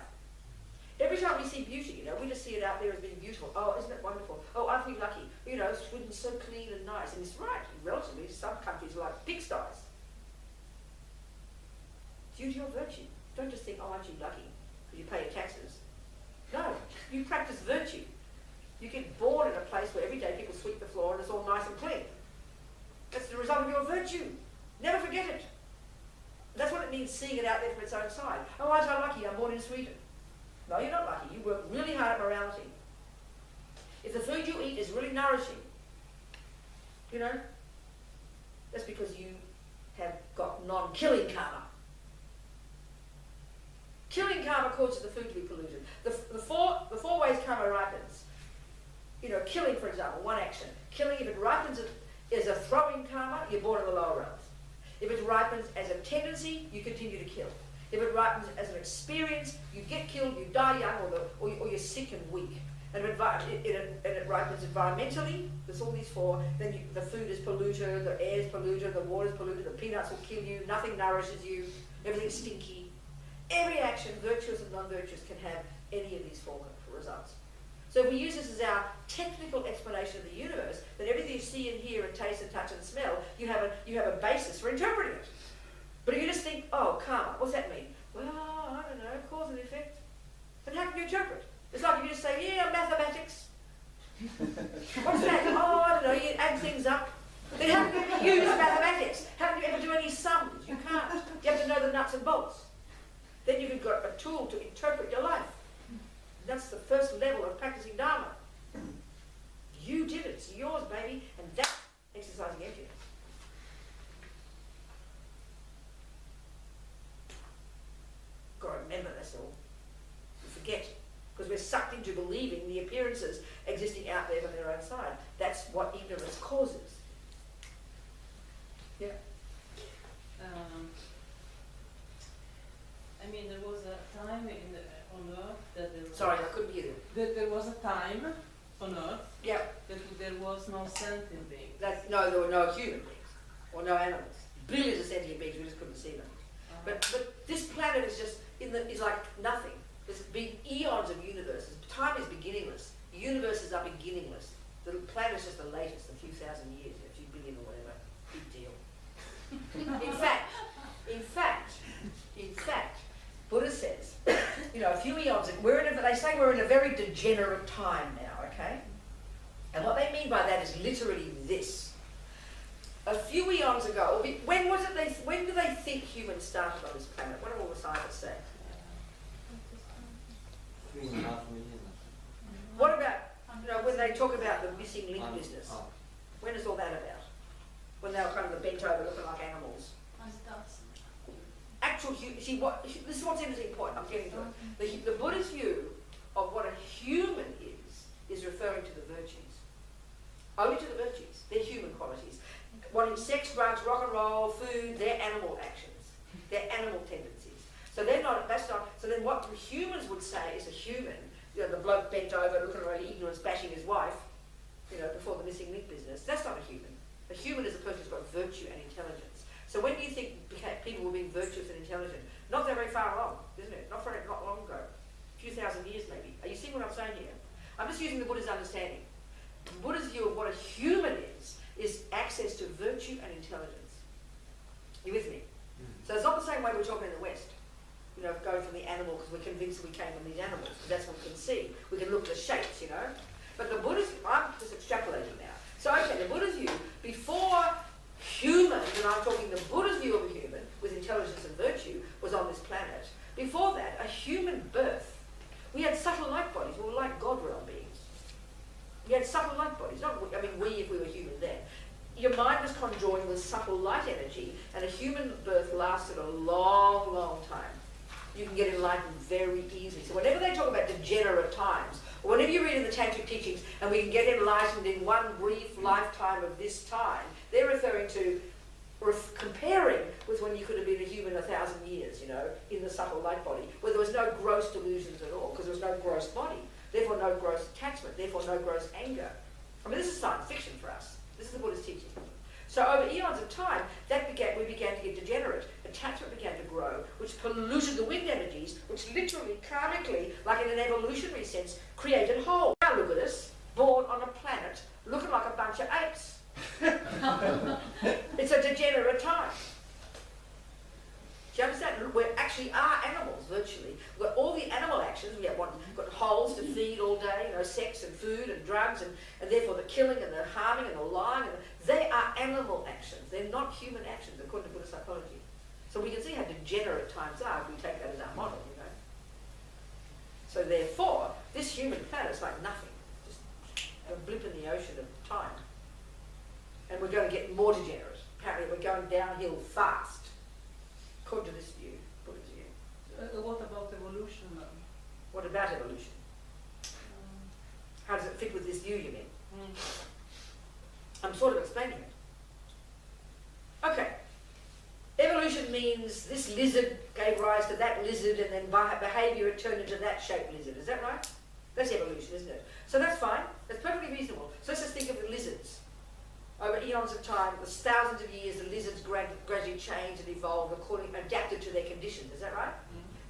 Every time we see beauty, you know, we just see it out there as being beautiful. Oh, isn't it wonderful? Oh, aren't we lucky? You know, Sweden's so clean and nice. And it's right, relatively, some countries are like pigsties. Duty or virtue. Don't just think, oh, aren't you lucky because you pay your taxes. No, you practice virtue. You get born in a place where every day people sweep the floor and it's all nice and clean. That's the result of your virtue. Never forget it. That's what seeing it out there from its own side. Oh, aren't I lucky? I'm born in Sweden. No, you're not lucky. You work really hard at morality. If the food you eat is really nourishing, you know, that's because you have got non-killing karma. Killing karma causes the food to be polluted. The four ways karma ripens. You know, killing, for example, one action. Killing, if it ripens as a throwing karma, you're born in the lower realms. If it ripens as a tendency, you continue to kill. If it ripens as an experience, you get killed, you die young, or you're sick and weak. And if it ripens environmentally, there's all these four, then the food is polluted, the air is polluted, the water is polluted, the peanuts will kill you, nothing nourishes you, everything's stinky. Every action, virtuous and non-virtuous, can have any of these four results. So if we use this as our technical explanation of the universe, then everything you see and hear and taste and touch and smell, you have a basis for interpreting it. But if you just think, oh, karma, what's that mean? Well, I don't know, cause and effect. Then how can you interpret? It's like if you just say, yeah, mathematics. What's that? Oh, I don't know, you add things up. Then how can you ever use mathematics? How can you ever do any sums? You can't. You have to know the nuts and bolts. Then you've got a tool to interpret your life. That's the first level of practicing Dharma. You did it. It's yours, baby. And that's exercising emptiness. Got to remember that's all. You forget. Because we're sucked into believing the appearances existing out there on their own side. That's what ignorance causes. Yeah. I mean, there was a time on Earth that there was... Sorry, I couldn't hear you. That there was a time on Earth Yeah. that there was no sentient being. No, there were no human beings or no animals. Billions of sentient beings, we just couldn't see them. But this planet is just is like nothing. There's been eons of universes. Time is beginningless. Universes are beginningless. The planet is just the latest, a few thousand years, a few billion or whatever. Big deal. In fact, Buddha says, you know, a few eons, they say we're in a very degenerate time now, okay? And what they mean by that is literally this. A few eons ago, when do they think humans started on this planet? What do all the scientists say? 3.5 million. What about, you know, when they talk about the missing link business? When is all that about? When they were kind of bent over looking like animals. This is what's interesting point, I'm getting to it. The Buddha's view of what a human is referring to the virtues. Only to the virtues. They're human qualities. Wanting sex, drugs, rock and roll, food, they're animal actions. They're animal tendencies. So so then what humans would say is a human, you know, the bloke bent over, looking really ignorant, bashing his wife, you know, before the missing link business, that's not a human. A human is a person who's got virtue and intelligence. So when do you think people were being virtuous and intelligent? Not that very far along, isn't it? Not long ago. A few thousand years maybe. Are you seeing what I'm saying here? I'm just using the Buddha's understanding. The Buddha's view of what a human is access to virtue and intelligence. You with me? So it's not the same way we're talking in the West. You know, going from the animal because we're convinced we came from these animals, because that's what we can see. We can look at the shapes, you know. But the Buddha's, I'm just extrapolating now. So okay, the Buddha's view, before humans, and I'm talking the Buddha's view of a human with intelligence and virtue, was on this planet. Before that, a human birth, we had subtle light bodies. We were like God realm beings. We had subtle light bodies. We if we were human then. Your mind was conjoined with subtle light energy, and a human birth lasted a long, long time. You can get enlightened very easily. So whenever they talk about degenerate times, or whenever you read in the Tantric teachings, and we can get enlightened in one brief lifetime of this time, they're referring to, comparing with when you could have been a human 1,000 years, you know, in the subtle light body, where there was no gross delusions at all, because there was no gross body, therefore no gross attachment, therefore no gross anger. I mean, this is science fiction for us. This is the Buddha's teaching. So over eons of time, we began to get degenerate. Attachment began to grow, which polluted the wind energies, which literally, karmically, like in an evolutionary sense, created holes. Now look at us, born on a planet, looking like a bunch of apes. It's a degenerate time. Do you understand? We actually are animals, virtually. We've got all the animal actions. We've got holes to feed all day, you know, sex and food and drugs, and therefore the killing and the harming and the lying. They are animal actions. They're not human actions, according to Buddhist psychology. So we can see how degenerate times are if we take that as our model, you know. So therefore, this human planet is like nothing, just a blip in the ocean of time. And we're going to get more degenerate. Apparently we're going downhill fast, according to this view, Buddha's view. What about evolution then? What about evolution? How does it fit with this view, you mean? I'm sort of explaining it. Okay. Evolution means this lizard gave rise to that lizard, and then by behaviour it turned into that shaped lizard. Is that right? That's evolution, isn't it? So that's fine. That's perfectly reasonable. So let's just think of the lizards. Over eons of time, the thousands of years, the lizards gradually changed and evolved adapted to their conditions. Is that right?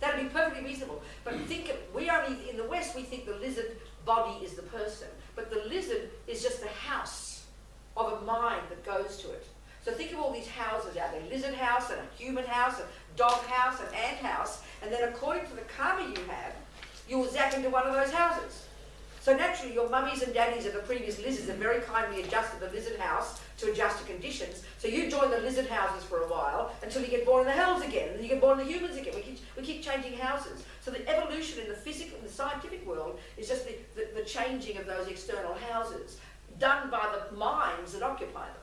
That would be perfectly reasonable. But think we only in the West we think the lizard body is the person, but the lizard is just the house of a mind that goes to it. So think of all these houses out there: lizard house, and a human house, a dog house, an ant house, and then according to the karma you have, you will zap into one of those houses. So naturally, your mummies and daddies of the previous lizards have very kindly adjusted the lizard house to adjust to conditions. So you join the lizard houses for a while until you get born in the hells again, and then you get born in the humans again. We keep changing houses. So the evolution in the physical, in the scientific world, is just the changing of those external houses, done by the minds that occupy them.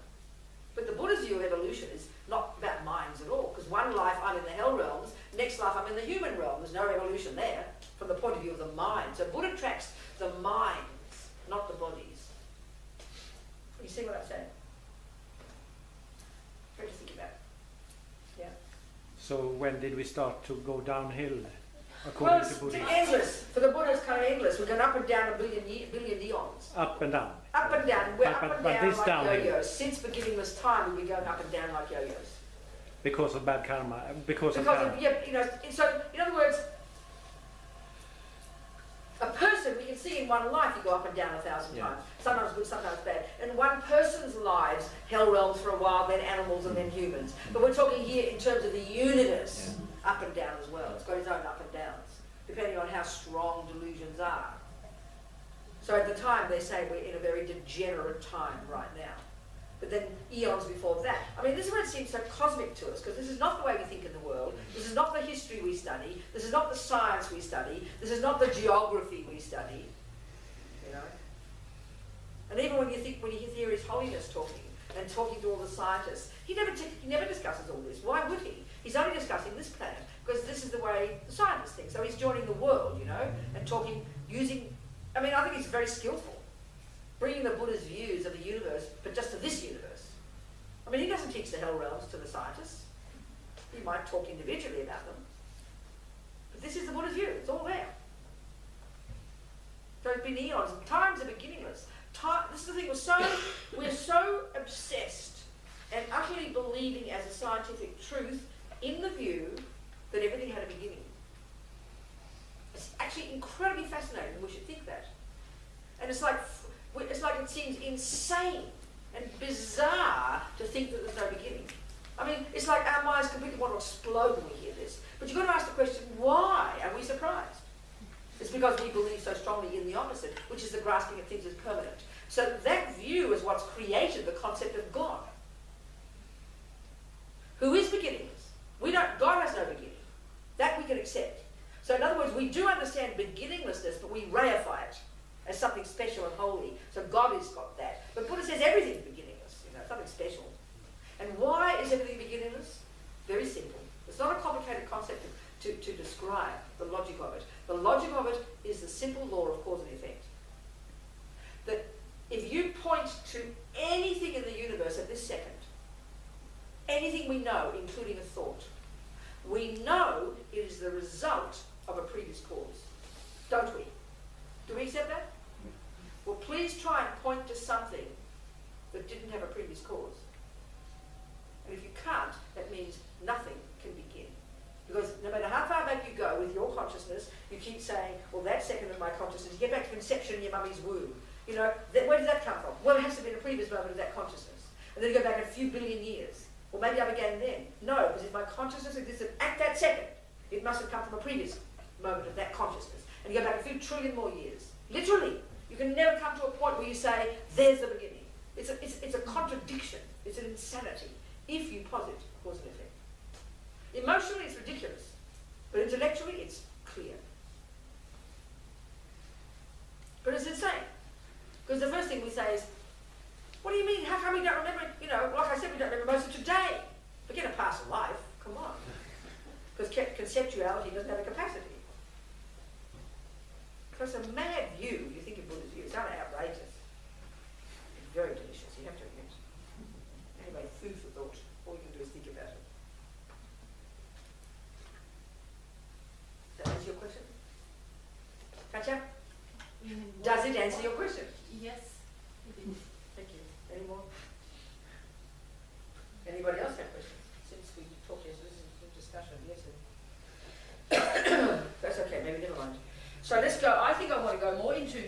But the Buddha's view of evolution is not about minds at all, because one life I'm in the hell realms, next life I'm in the human realm. There's no evolution there from the point of view of the mind. So Buddha tracks the minds, not the bodies. You see what I'm saying? Try to think about it. Yeah. So when did we start to go downhill, Well, according to it's Buddhism? endless. For the Buddha, it's kind of endless. We're going up and down a billion eons. Up and down. Up and down. We're But- up and but down this like downhill. yo-yos. Since beginningless time, we've been going up and down like yo-yos. Because of bad karma. Because of Because karma. of, yeah, you know, so in other words, a person, we can see in one life you go up and down 1,000 Yeah. times. Sometimes good, sometimes bad. In one person's lives, hell realms for a while, then animals, and then humans. But we're talking here in terms of the universe, up and down as well. It's got its own up and downs, depending on how strong delusions are. So at the time, they say we're in a very degenerate time right now. But then eons before that. I mean, this is where it seems so cosmic to us, because this is not the way we think in the world. This is not the history we study. This is not the science we study. This is not the geography we study. You know? And even when you hear His Holiness talking, and talking to all the scientists, he never discusses all this. Why would he? He's only discussing this planet, because this is the way the scientists think. So he's joining the world, you know, and talking, using, I mean, I think he's very skillful. Bringing the Buddha's views of the universe, but just to this universe. I mean, he doesn't teach the hell realms to the scientists. He might talk individually about them. But this is the Buddha's view. It's all there. So it's been eons. Times are beginningless. This is the thing. We're so obsessed and utterly believing as a scientific truth in the view that everything had a beginning. It's actually incredibly fascinating. We should think that. And it's like it seems insane and bizarre to think that there's no beginning. I mean, it's like our minds completely want to explode when we hear this. But you've got to ask the question, why are we surprised? It's because we believe so strongly in the opposite, which is the grasping of things as permanent. So that view is what's created the concept of God, who is beginningless. God has no beginning. That we can accept. So in other words, we do understand beginninglessness, but we reify it as something special and holy. So God has got that. But Buddha says everything's beginningless, you know, something special. And why is everything beginningless? Very simple. It's not a complicated concept to describe the logic of it. The logic of it is the simple law of cause and effect. That if you point to anything in the universe at this second, anything we know, including a thought, we know it is the result of a previous cause. Don't we? Do we accept that? Well, please try and point to something that didn't have a previous cause. And if you can't, that means nothing can begin. Because no matter how far back you go with your consciousness, you keep saying, well, that second of my consciousness, you get back to conception in your mummy's womb. You know, where did that come from? Well, it has to be in a previous moment of that consciousness. And then you go back a few billion years. Well, maybe I began then. No, because if my consciousness existed at that second, it must have come from a previous moment of that consciousness. And you go back a few trillion more years. Literally. You can never come to a point where you say, there's the beginning. It's a contradiction. It's an insanity if you posit cause and effect. Emotionally, it's ridiculous. But intellectually, it's clear. But it's insane. Because the first thing we say is, what do you mean? How come we don't remember it? You know, like I said, we don't remember most of today. Forget a past life. Come on. Because conceptuality doesn't have a capacity. Because a mad view, you think of Buddha's view, it's outrageous. It's very delicious, you have to admit. Anyway, food for thought. All you can do is think about it. Does that answer your question? Katja? Does it answer your question? Yes, it is. Thank you. Any more? Anybody else have questions? Since we talked yesterday, this is a discussion yesterday. That's okay, maybe never mind. So let's go, I think I want to go more into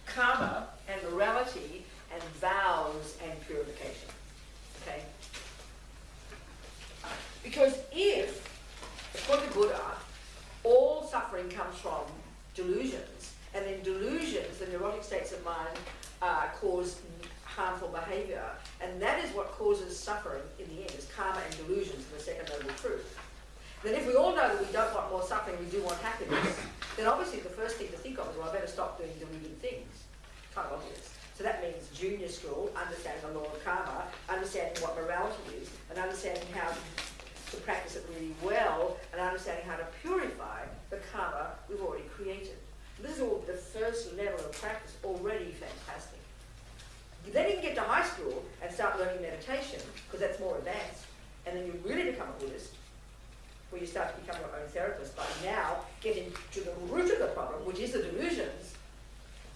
karma and morality and vows and purification. Okay? Because if, according to Buddha, all suffering comes from delusions, and then delusions, the neurotic states of mind, cause harmful behaviour, and that is what causes suffering in the end, is karma and delusions, the second noble truth. Then if we all know that we don't want more suffering, we do want happiness, then obviously the first thing to think of is, well, I better stop doing deluded things. Kind of obvious. So that means junior school, understanding the law of karma, understanding what morality is, and understanding how to practice it really well, and understanding how to purify the karma we've already created. This is all the first level of practice, already fantastic. Then you can get to high school and start learning meditation, because that's more advanced, and then you really become a Buddhist, where you start to become your own therapist by now getting to the root of the problem, which is the delusions.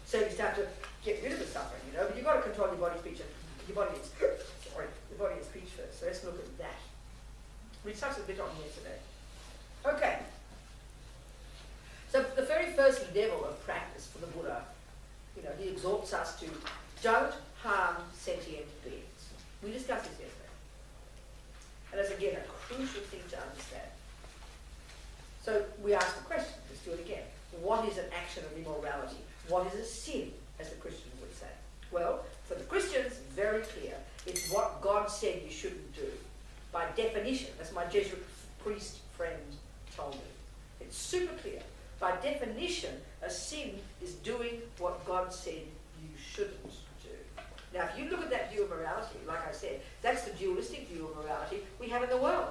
So you start to get rid of the suffering, you know, but you've got to control your body, speech, and your body and speech first. So let's look at that. We touched a bit on yesterday. Okay. So the very first level of practice for the Buddha, you know, he exhorts us to don't harm sentient beings. We discussed this yesterday. And that's again a crucial thing to understand. So we ask the question, let's do it again. What is an action of immorality? What is a sin, as the Christians would say? Well, for the Christians, very clear. It's what God said you shouldn't do. By definition, as my Jesuit priest friend told me. It's super clear. By definition, a sin is doing what God said you shouldn't do. Now, if you look at that view of morality, like I said, that's the dualistic view of morality we have in the world.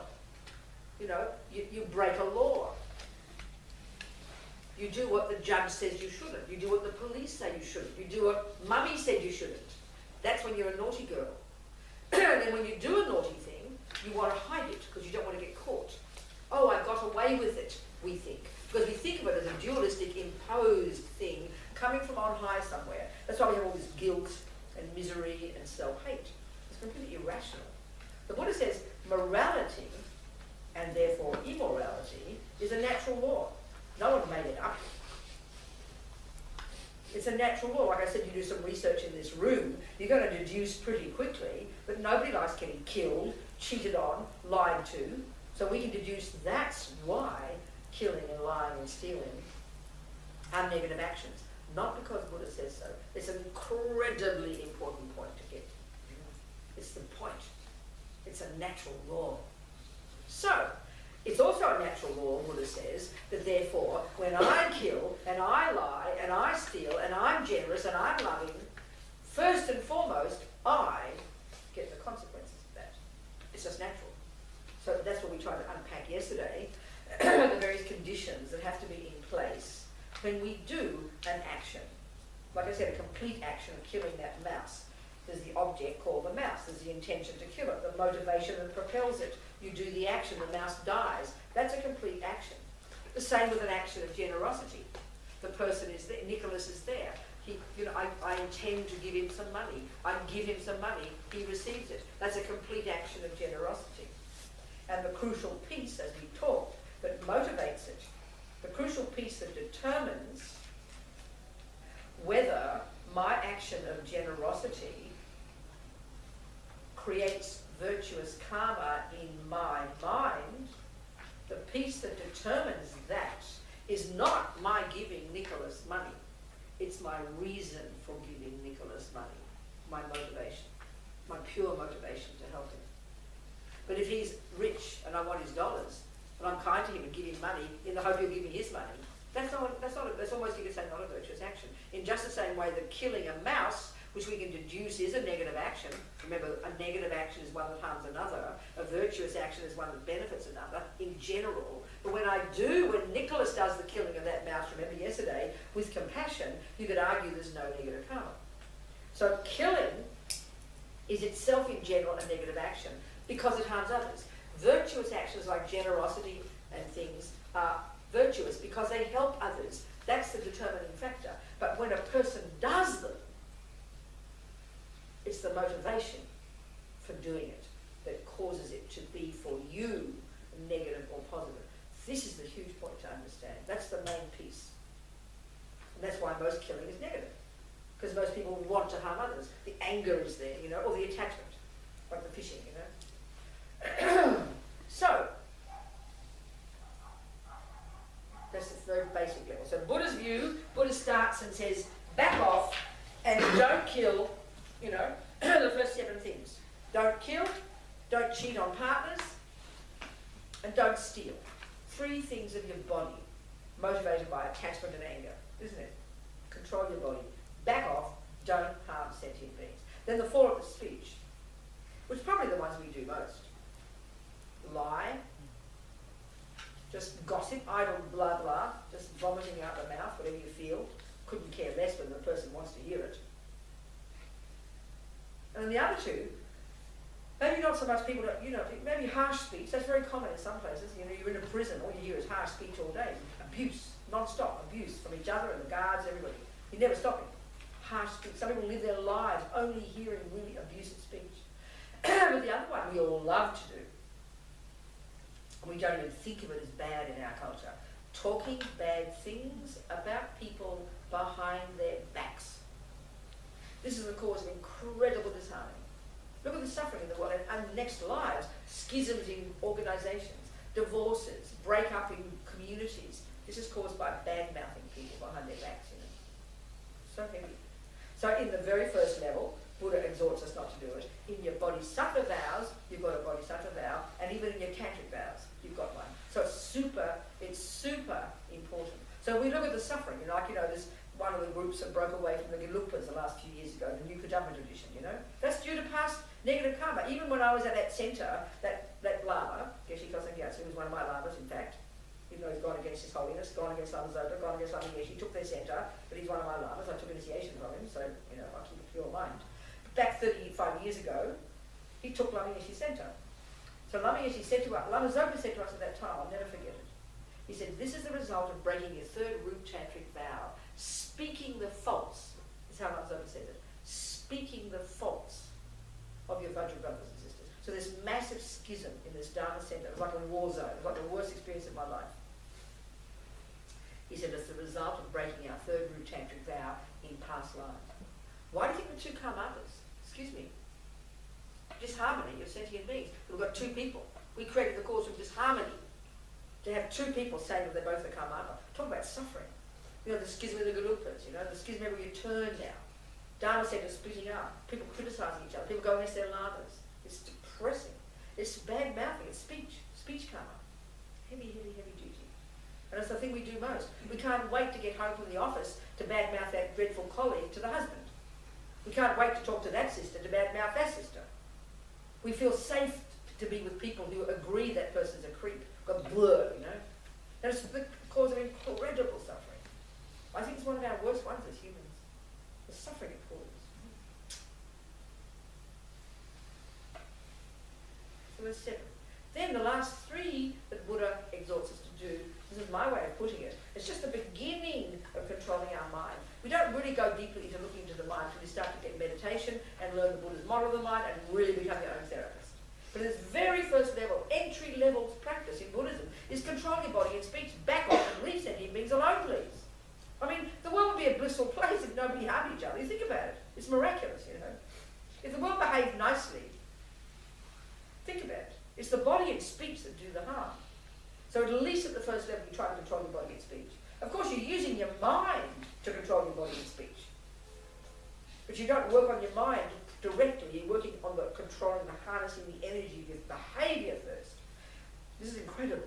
You know, you break a law. You do what the judge says you shouldn't. You do what the police say you shouldn't. You do what mummy said you shouldn't. That's when you're a naughty girl. And then when you do a naughty thing, you want to hide it because you don't want to get caught. Oh, I got away with it, we think. Because we think of it as a dualistic, imposed thing coming from on high somewhere. That's why we have all this guilt and misery and self-hate. It's completely irrational. The Buddha says morality, and therefore immorality, is a natural law. No one made it up. It's a natural law. Like I said, you do some research in this room, you're going to deduce pretty quickly that nobody likes getting killed, cheated on, lied to. So we can deduce that's why killing and lying and stealing are negative actions. Not because Buddha says so. It's an incredibly important point to get. It's the point. It's a natural law. So, it's also a natural law, Buddha says, that therefore, when I kill, and I lie, and I steal, and I'm generous, and I'm loving, first and foremost, I get the consequences of that. It's just natural. So that's what we tried to unpack yesterday, the various conditions that have to be in place when we do an action. Like I said, a complete action of killing that mouse. There's the object called the mouse. There's the intention to kill it, the motivation that propels it. You do the action, the mouse dies. That's a complete action. The same with an action of generosity. The person is there, Nicholas is there. He, you know, I intend to give him some money. I give him some money, he receives it. That's a complete action of generosity. And the crucial piece, as we talked, that motivates it, the crucial piece that determines whether my action of generosity creates virtuous karma in my mind, the piece that determines that is not my giving Nicholas money. It's my reason for giving Nicholas money, my motivation, my pure motivation to help him. But if he's rich and I want his dollars, and I'm kind to him and give him money in the hope he'll give me his money, that's almost, you could say, not a virtuous action. In just the same way that killing a mouse, which we can deduce is a negative action. Remember, a negative action is one that harms another. A virtuous action is one that benefits another in general. But when Nicholas does the killing of that mouse, remember yesterday, with compassion, you could argue there's no negative karma. So killing is itself in general a negative action because it harms others. Virtuous actions like generosity and things are virtuous because they help others. That's the determining factor. But when a person does them, it's the motivation for doing it that causes it to be for you negative or positive. This is the huge point to understand. That's the main piece. And that's why most killing is negative. Because most people want to harm others. The anger is there, you know, or the attachment, like the fishing, you know. So, that's the very basic level. So Buddha's view, Buddha starts and says, back off and don't kill, you know, the first 7 things. Don't kill, don't cheat on partners, and don't steal. 3 things of your body motivated by attachment and anger, isn't it? Control your body. Back off, don't harm sentient beings. Then the 4 of the speech, which is probably the ones we do most. Lie, just gossip, idle blah blah, just vomiting out the mouth, whatever you feel. Couldn't care less when the person wants to hear it. And then the other 2, maybe not so much people, you know, maybe harsh speech. That's very common in some places. You know, you're in a prison, all you hear is harsh speech all day. Abuse, non-stop abuse from each other and the guards, everybody. You're never stopping. Harsh speech. Some people live their lives only hearing really abusive speech. But the other one we all love to do, we don't even think of it as bad in our culture. Talking bad things about people behind their backs. This is the cause of incredible disharmony. Look at the suffering in the world and next lives, schisms in organisations, divorces, break up in communities. This is caused by bad-mouthing people behind their backs, you know. So heavy. So in the very first level, Buddha exhorts us not to do it. In your bodhisattva vows, you've got a bodhisattva vow, and even in your tantric vows, you've got one. So it's super important. So we look at the suffering, you know, like, you know, there's one of the groups that broke away from the Gelugpas the last few years ago, the New Kadamba tradition, you know. That's due to past negative karma. Even when I was at that centre, that Lama, Geshe Kosang Gyatso, was one of my lamas, in fact, even though he's gone against His Holiness, gone against Lama Zopa, gone against Lama Geshe, took their centre, but he's one of my lamas. I took initiation from him, so, you know, I keep a pure mind. Back 35 years ago, he took Lama Geshe's centre. So Lama Geshe said to us, Lama Zopa said to us at that time, I'll never forget it. He said, this is the result of breaking your 3rd root tantric vow, speaking the faults, is how Lama Zopa said it, speaking the faults of your Vajra brothers and sisters. So this massive schism in this Dharma centre, it was like a war zone, it was like the worst experience of my life. He said, it's the result of breaking our 3rd root tantric vow in past lives. Why do you think the 2 karmapas? Excuse me. Disharmony of sentient beings. We've got 2 people. We created the cause of disharmony. To have 2 people saying that they're both the karmapa. Talk about suffering. You know, the schism of the Gelugpas, you know, the schism where you turn now. Dharma centers splitting up. People criticising each other. People going against their lamas. It's depressing. It's bad mouthing. It's speech karma. Heavy duty. And it's the thing we do most. We can't wait to get home from the office to badmouth that dreadful colleague to the husband. We can't wait to talk to that sister to badmouth that sister. We feel safe to be with people who agree that person's a creep, got blur, you know. And it's the cause of incredible suffering. I think it's one of our worst ones as humans. The suffering it causes. So there's 7. Then the last 3 that Buddha exhorts us to do, this is my way of putting it, it's just the beginning of controlling our mind. We don't really go deeply into looking into the mind until we start to get meditation and learn the Buddha's model of the mind and really become your own therapist. But this very first level, entry level practice in Buddhism is control your body and speech. Back off and leave sentient beings alone, please. I mean, the world would be a blissful place if nobody harmed each other. You think about it. It's miraculous, you know. If the world behaved nicely, think about it. It's the body and speech that do the harm. So at least at the first level, you try to control your body and speech. Of course, you're using your mind to control your body and speech. But you don't work on your mind directly. You're working on the controlling, the harnessing the energy of your behaviour first. This is incredible.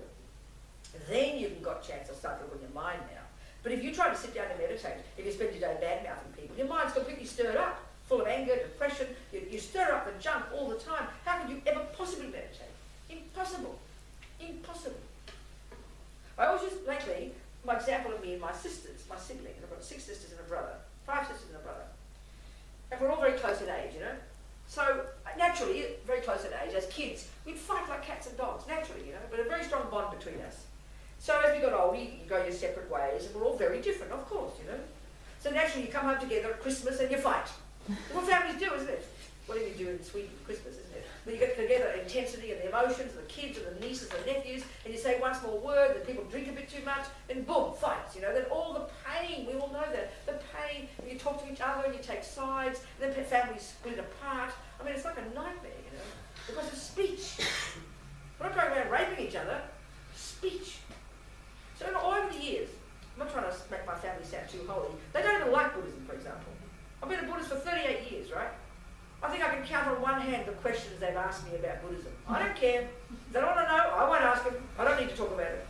then you've got a chance to start to open your mind now. But if you try to sit down and meditate, if you spend your day bad-mouthing people, your mind's completely stirred up, full of anger, depression, you stir up the junk all the time. How could you ever possibly meditate? Impossible. Impossible. I always use, lately, my example of me and my sisters, my siblings. I've got 6 sisters and a brother, 5 sisters and a brother. And we're all very close in age, you know. So, naturally, very close in age, as kids, we'd fight like cats and dogs, naturally, you know, but a very strong bond between us. So as we got older, you go your separate ways, and we're all very different, of course, you know. So naturally, you come home together at Christmas and you fight. What families do, isn't it? Whatever you do in Sweden at Christmas, isn't it? When you get together, the intensity and the emotions, and the kids and the nieces and nephews, and you say one small word, and people drink a bit too much, and boom, fights, you know. Then all the pain, we all know that, the pain, when you talk to each other and you take sides, and then families split apart. I mean, it's like a nightmare, you know, because of speech. We're not going around raping each other, speech. So over the years, I'm not trying to make my family sound too holy, they don't even like Buddhism, for example. I've been a Buddhist for 38 years, right? I think I can count on one hand the questions they've asked me about Buddhism. I don't care. They don't want to know, I won't ask them. I don't need to talk about it.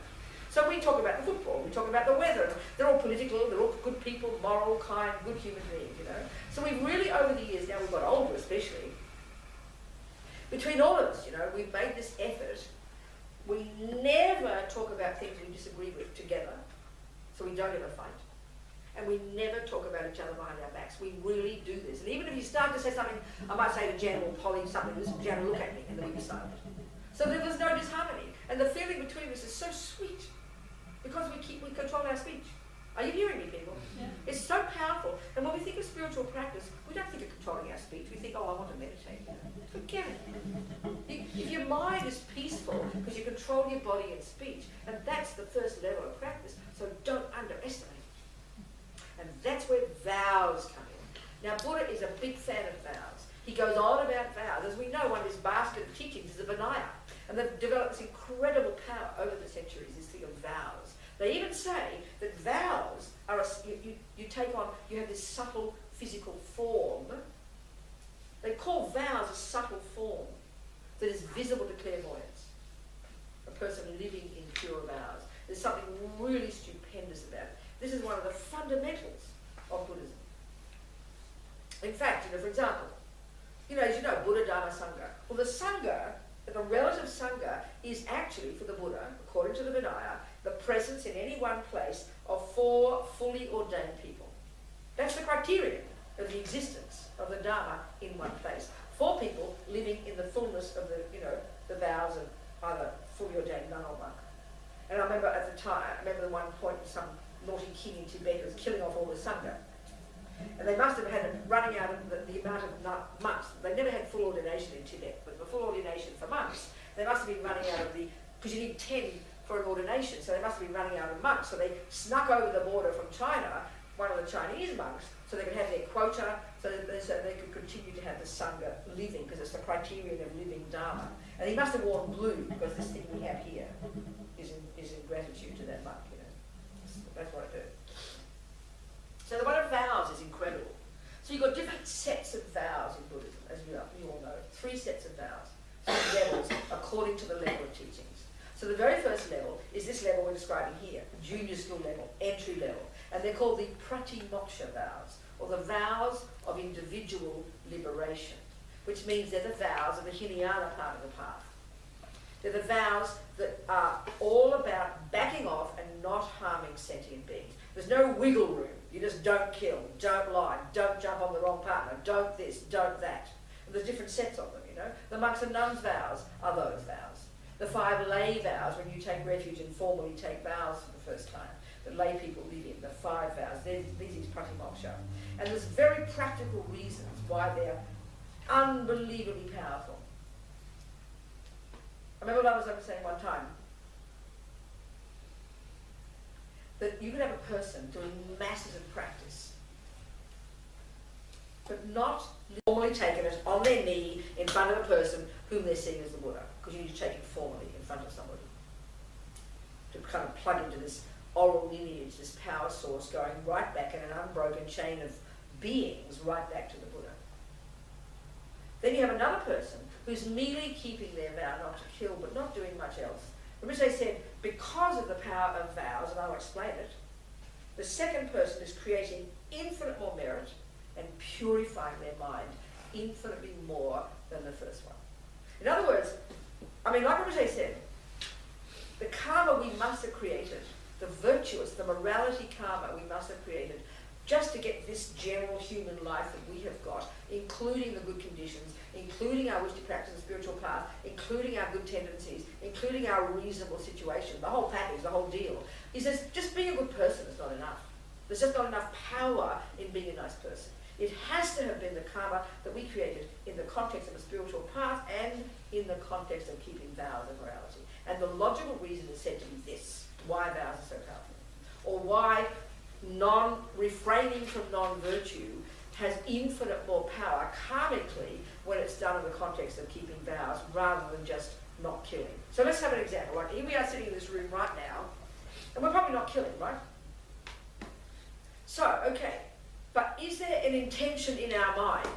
So we talk about the football, we talk about the weather. They're all political, they're all good people, moral, kind, good human beings, you know. So we've really, over the years, now we've got older especially, between all of us, you know, we've made this effort. We never talk about things we disagree with together, so we don't ever fight. And we never talk about each other behind our backs. We really do this. And even if you start to say something, I might say to Jan or Polly something, Jan will look at me, and then we be silent. So there's no disharmony. And the feeling between us is so sweet, because we control our speech. Are you hearing me, people? Yeah. It's so powerful. And when we think of spiritual practice, we don't think of controlling our speech. We think, oh, I want to meditate. Forget it. If your mind is peaceful, because you control your body and speech, and that's the first level of practice, so don't underestimate it. And that's where vows come in. Now, Buddha is a big fan of vows. He goes on about vows. As we know, one of his basket of teachings is the Vinaya. And they've developed this incredible power over the centuries, this thing of vows. They even say that vows are, you take on, you have this subtle physical form. They call vows a subtle form that is visible to clairvoyance. A person living in pure vows. There's something really stupendous about it. This is one of the fundamentals of Buddhism. In fact, you know, for example, as you know, Buddha, Dharma, Sangha. Well, the Sangha, the relative Sangha, is actually, for the Buddha, according to the Vinaya, the presence in any one place of 4 fully ordained people. That's the criterion of the existence of the Dharma in one place. 4 people living in the fullness of the vows of either fully ordained nun or monk. And I remember at the time, the one point some naughty king in Tibet was killing off all the Sangha. And they must have had it running out of the amount of monks. They never had full ordination in Tibet, but the full ordination for monks, they must have been running out of because you need 10 for an ordination, so they must have been running out of monks. So they snuck over the border from China, one of the Chinese monks, so they could have their quota, so they could continue to have the Sangha living, because it's the criterion of living Dharma. And he must have worn blue, because this thing we have here is in gratitude to that monk, That's what I do. So the one of vows is incredible. So you've got different sets of vows in Buddhism, as you all know. 3 sets of vows, 3 levels, according to the level of teachings. So the very first level is this level we're describing here, junior school level, entry level. And they're called the pratimoksha vows, or the vows of individual liberation, which means they're the vows of the Hinayana part of the path. They're the vows that are all about backing off and not harming sentient beings. There's no wiggle room. You just don't kill, don't lie, don't jump on the wrong partner, don't this, don't that. And there's different sets of them, The monks and nuns' vows are those vows. The 5 lay vows, when you take refuge and formally take vows for the first time, that lay people live in, the 5 vows, this is pratimoksha. And there's very practical reasons why they're unbelievably powerful. I remember what I was saying one time, that you could have a person doing masses of practice, but not formally taking it on their knee in front of a person whom they're seeing as the Buddha, because you need to take it formally in front of somebody to kind of plug into this oral lineage, this power source going right back in an unbroken chain of beings right back to the Buddha. Then you have another person who's merely keeping their vow not to kill, but not doing much else, Rinpoche said, because of the power of vows, and I'll explain it, the second person is creating infinite more merit and purifying their mind infinitely more than the first one. In other words, I mean, like Rinpoche said, the karma we must have created, the virtuous, the morality karma we must have created, just to get this general human life that we have got, including the good conditions, including our wish to practice the spiritual path, including our good tendencies, including our reasonable situation, the whole package, the whole deal. He says, just being a good person is not enough. There's just not enough power in being a nice person. It has to have been the karma that we created in the context of a spiritual path and in the context of keeping vows and morality. And the logical reason is said to be this, why vows are so powerful, or why refraining from non-virtue has infinite more power karmically when it's done in the context of keeping vows rather than just not killing. So let's have an example. Like here we are sitting in this room right now, and we're probably not killing, right? So, okay, but is there an intention in our mind,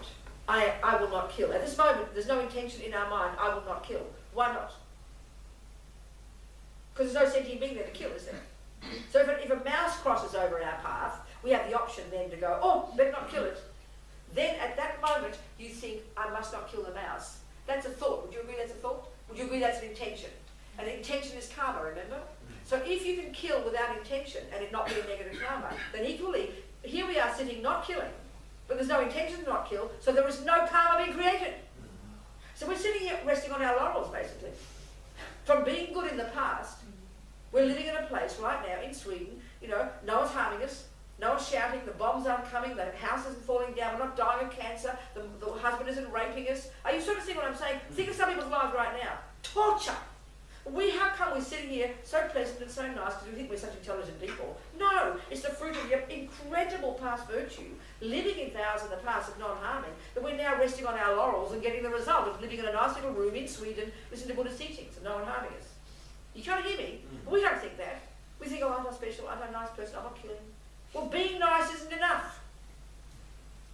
I will not kill? At this moment, there's no intention in our mind, I will not kill. Why not? Because there's no sentient being there to kill, is there? So if a mouse crosses over our path, we have the option then to go, oh, better not kill it. Then at that moment, you think, I must not kill the mouse. That's a thought. Would you agree that's a thought? Would you agree that's an intention? And intention is karma, remember? So if you can kill without intention and it not be a negative karma, then equally, here we are sitting not killing, but there's no intention to not kill, so there is no karma being created. So we're sitting here resting on our laurels, basically. From being good in the past, we're living in a place right now in Sweden, you know, no one's harming us, no one's shouting, the bombs aren't coming, the house isn't falling down, we're not dying of cancer, the husband isn't raping us. Are you sort of seeing what I'm saying? Think of some people's lives right now. Torture. How come we're sitting here so pleasant and so nice because we think we're such intelligent people? No, it's the fruit of your incredible past virtue, living in vows in the past of non-harming, that we're now resting on our laurels and getting the result of living in a nice little room in Sweden, listening to Buddha's teachings and no one harming us. You can't hear me? But we don't think that. We think, oh, I'm not special, I'm a nice person, I'm not killing. Well, being nice isn't enough.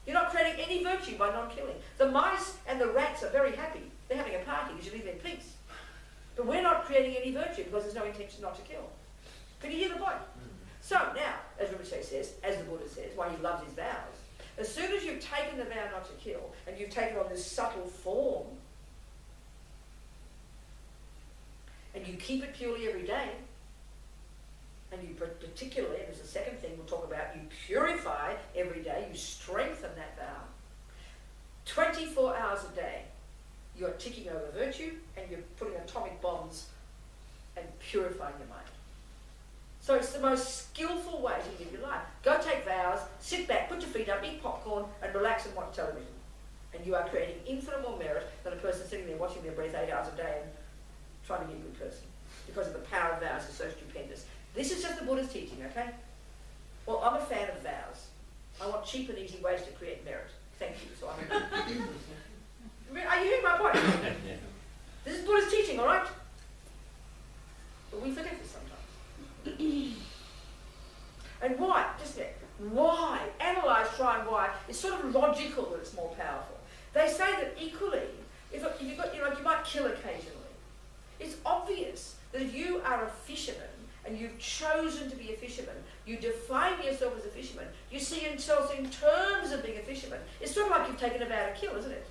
You're not creating any virtue by not killing. The mice and the rats are very happy. They're having a party because you leave them in peace. But we're not creating any virtue because there's no intention not to kill. Can you hear the point? So now, as Rinpoche says, as the Buddha says, why he loves his vows, as soon as you've taken the vow not to kill, and you've taken on this subtle form, and you keep it purely every day, and you particularly, and there's a second thing we'll talk about, you purify every day, you strengthen that vow. 24 hours a day, you're ticking over virtue, and you're putting atomic bombs and purifying your mind. So it's the most skillful way to live your life. Go take vows, sit back, put your feet up, eat popcorn, and relax and watch television. And you are creating infinite more merit than a person sitting there watching their breath 8 hours a day and trying to be a good person. Because of the power of vows is so stupendous. This is just the Buddha's teaching, okay? Well, I'm a fan of vows. I want cheap and easy ways to create merit. Thank you. So I'm Are you hearing my point? This is Buddha's teaching, all right? But we forget this sometimes. And why? Just there. Why? Analyse, try and why. It's sort of logical that it's more powerful. They say that equally, if you've got, you might kill occasionally. It's obvious that if you are a fisherman and you've chosen to be a fisherman, you define yourself as a fisherman, you see yourself in terms of being a fisherman. It's sort of like you've taken a vow to kill, isn't it?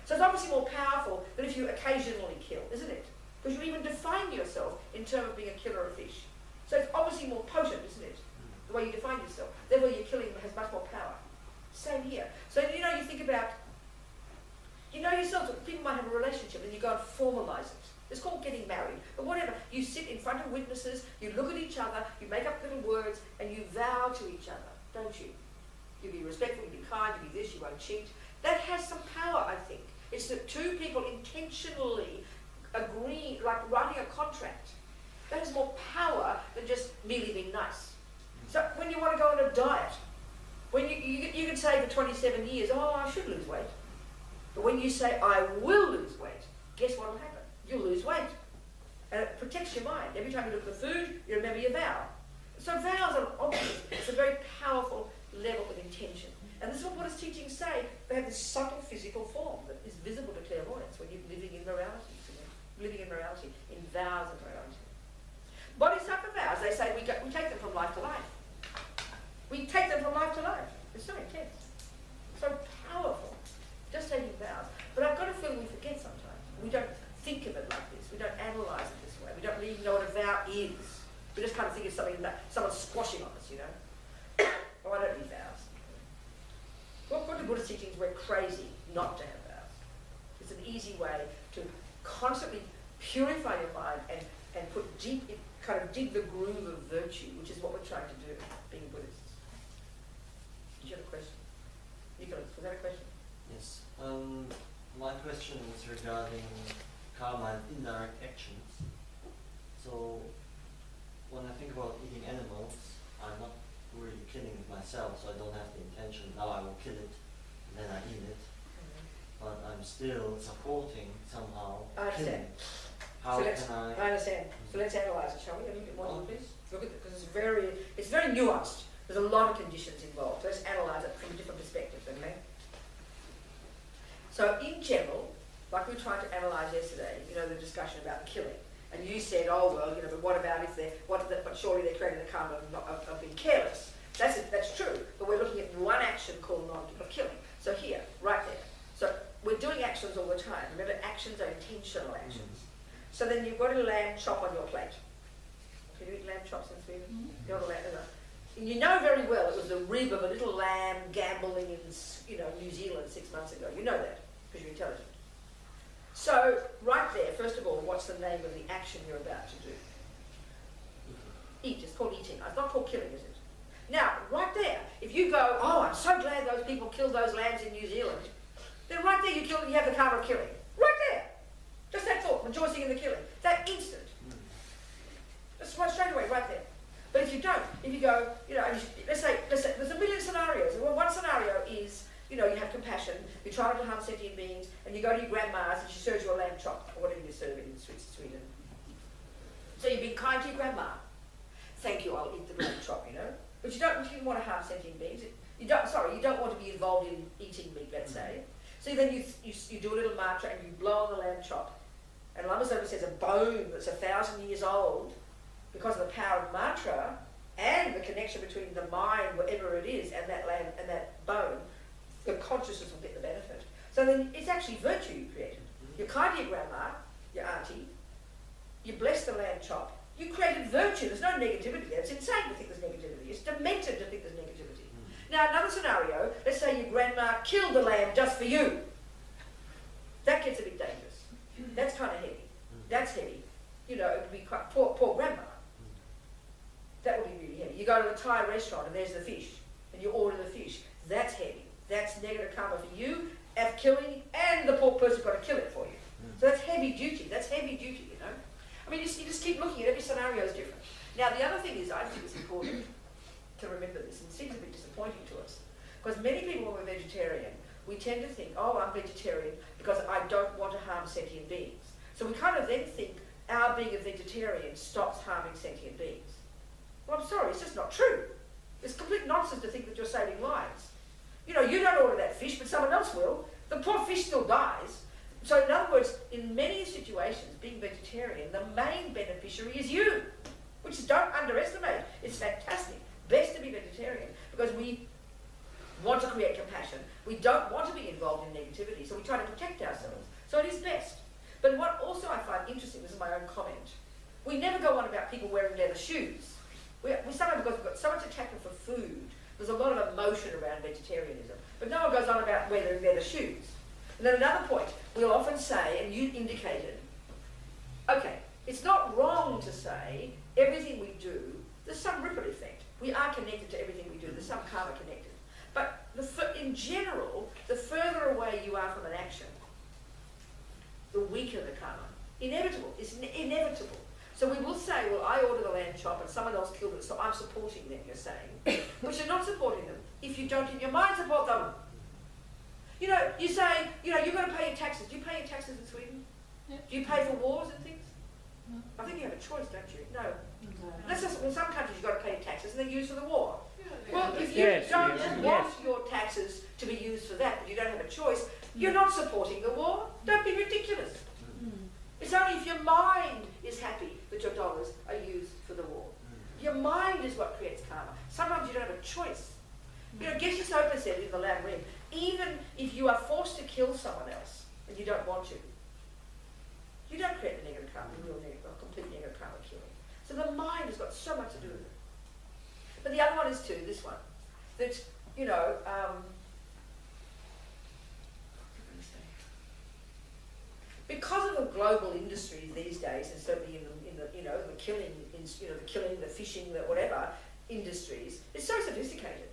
So it's obviously more powerful than if you occasionally kill, isn't it? Because you even define yourself in terms of being a killer of fish. So it's obviously more potent, isn't it? The way you define yourself. Therefore your killing has much more power. Same here. So you think about, yourself, people might have a relationship and you go and formalize it. It's called getting married. But whatever, you sit in front of witnesses, you look at each other, you make up little words, and you vow to each other, don't you? You'll be respectful, you'll be kind, you'll be this, you won't cheat. That has some power, I think. It's that two people intentionally agree, like writing a contract. That has more power than just merely being nice. So when you want to go on a diet, when you can say for 27 years, oh, I should lose weight. But when you say, I will lose weight, guess what will happen? You'll lose weight. And it protects your mind. Every time you look at the food, you remember your vow. So vows are obvious. It's a very powerful level of intention. And this is what Buddhist teachings say. They have this subtle physical form that is visible to clairvoyance when you're living in morality. Living in morality, in vows of morality. Bodhisattva vows, they say we take them from life to life. We take them from life to life. It's so intense, so powerful. Just taking vows. But I've got a feeling we forget sometimes. We don't think of it like this. We don't analyse it this way. We don't even know what a vow is. We just kind of think it's something that someone's squashing on us, you know. Oh, I don't need vows. What the Buddhist teachings, we're crazy not to have vows. It's an easy way to constantly purify your mind and put deep, kind of dig the groove of virtue, which is what we're trying to do, being Buddhists. Did you have a question? Was that a question? Yes. My question is regarding karma and indirect actions. So, when I think about eating animals, I'm not really killing it myself, so I don't have the intention, now I will kill it, and then I eat it. But I'm still supporting somehow I understand. killing. How So can I? I understand. So let's analyse it, shall we? A little bit more, please. Look at it, because it's very nuanced. There's a lot of conditions involved. So let's analyse it from different perspectives, okay? So in general, like we tried to analyse yesterday, you know, the discussion about the killing. And you said, oh well, you know, but what about if but surely they're creating the karma of being careless. That's true, but we're looking at one action called of killing. So here, right there. So we're doing actions all the time. Remember, actions are intentional actions. So then you've got a lamb chop on your plate. Can you eat lamb chops in Sweden? Mm-hmm. You're the lamb, and you know very well it was the rib of a little lamb gambling in, you know, New Zealand 6 months ago. You know that because you're intelligent. So right there, first of all, what's the name of the action you're about to do? Eat. It's called eating. It's not called killing, is it? Now, right there, if you go, oh, I'm so glad those people killed those lambs in New Zealand, then right there you have the karma of killing. Right there. Just that thought, rejoicing in the killing. That instant. Just right straight away, right there. But if you don't, if you go, you know, let's say there's a million scenarios. Well, one scenario is, you know, you have compassion, you try not to harm sentient beings, and you go to your grandma's and she serves you a lamb chop, or whatever you serve in Sweden. So you've been kind to your grandma. Thank you, I'll eat the lamb chop, you know. But you didn't want to harm sentient beings. You don't want to be involved in eating meat, let's say. So then you do a little mantra and you blow on the lamb chop. And Lama Zopa says a bone that's 1,000 years old, because of the power of mantra and the connection between the mind, whatever it is, and that lamb and that bone, the consciousness will get the benefit. So then it's actually virtue you created. You're kind to your grandma, your auntie, you bless the lamb chop, you created virtue. There's no negativity there. It's insane to think there's negativity. It's demented to think there's negativity. Now another scenario, let's say your grandma killed the lamb just for you. That gets a bit dangerous. That's kind of heavy. That's heavy. You know, it would be quite poor grandma. That would be really heavy. You go to a Thai restaurant and there's the fish, and you order the fish. That's heavy. That's negative karma for you, of killing, and the poor person got to kill it for you. So that's heavy duty. That's heavy duty, you know. I mean, you just keep looking at every scenario is different. Now, the other thing is, I think it's important to remember this, and it seems a bit disappointing to us, because many people, when we're vegetarian, we tend to think, oh, I'm vegetarian because I don't want to harm sentient beings. So we kind of then think our being a vegetarian stops harming sentient beings. Well, I'm sorry, it's just not true. It's complete nonsense to think that you're saving lives. You know, you don't order that fish, but someone else will. The poor fish still dies. So in other words, in many situations, being vegetarian, the main beneficiary is you, which don't underestimate. It's fantastic. Best to be vegetarian, because we want to create compassion. We don't want to be involved in negativity, so we try to protect ourselves. So it is best. But what also I find interesting, this is my own comment, we never go on about people wearing leather shoes. We sometimes, because we've got so much attachment for food, there's a lot of emotion around vegetarianism, but no one goes on about wearing leather shoes. And then another point, we'll often say, and you indicated, okay, it's not wrong to say everything we do, there's some ripple effect. We are connected to everything we do, there's some karma connected. But in general, the further away you are from an action, the weaker the karma. Inevitable, it's inevitable. So we will say, well, I ordered the lamb chop and someone else killed it, so I'm supporting them, you're saying. But you're not supporting them if you don't in your mind support them. You know, you say, you know, you've got to pay your taxes. Do you pay your taxes in Sweden? Yeah. Do you pay for wars and things? No. I think you have a choice, don't you? No. Let's just, in some countries you've got to pay your taxes and they're used for the war. Well, if you don't want your taxes to be used for that, but you don't have a choice, you're not supporting the war. Don't be ridiculous. It's only if your mind is happy that your dollars are used for your mind is what creates karma. Sometimes you don't have a choice. You know, Geshe Soka said in the Lam Rim, even if you are forced to kill someone else and you don't want to, you don't create the negative karma, the real negative, complete negative karma killing. So the mind has got so much to do with it. But the other one is too, this one, that, you know, because of the global industries these days, and certainly in the you know the killing, the killing, the fishing, the whatever industries, it's so sophisticated.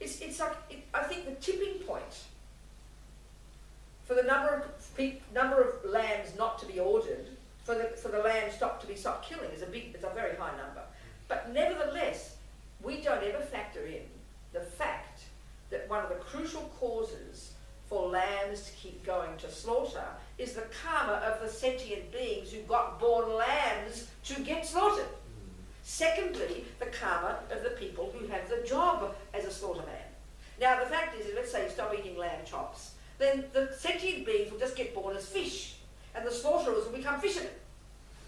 It's like I think the tipping point for the number of lambs not to be ordered, for the lambs stop killing it's a very high number. But nevertheless, we don't ever factor in the fact that one of the crucial causes for lambs to keep going to slaughter is the karma of the sentient beings who got born lambs to get slaughtered. Secondly, the karma of the people who have the job as a slaughterman. Now the fact is, let's say you stop eating lamb chops, then the sentient beings will just get born as fish, and the slaughterers will become fishermen.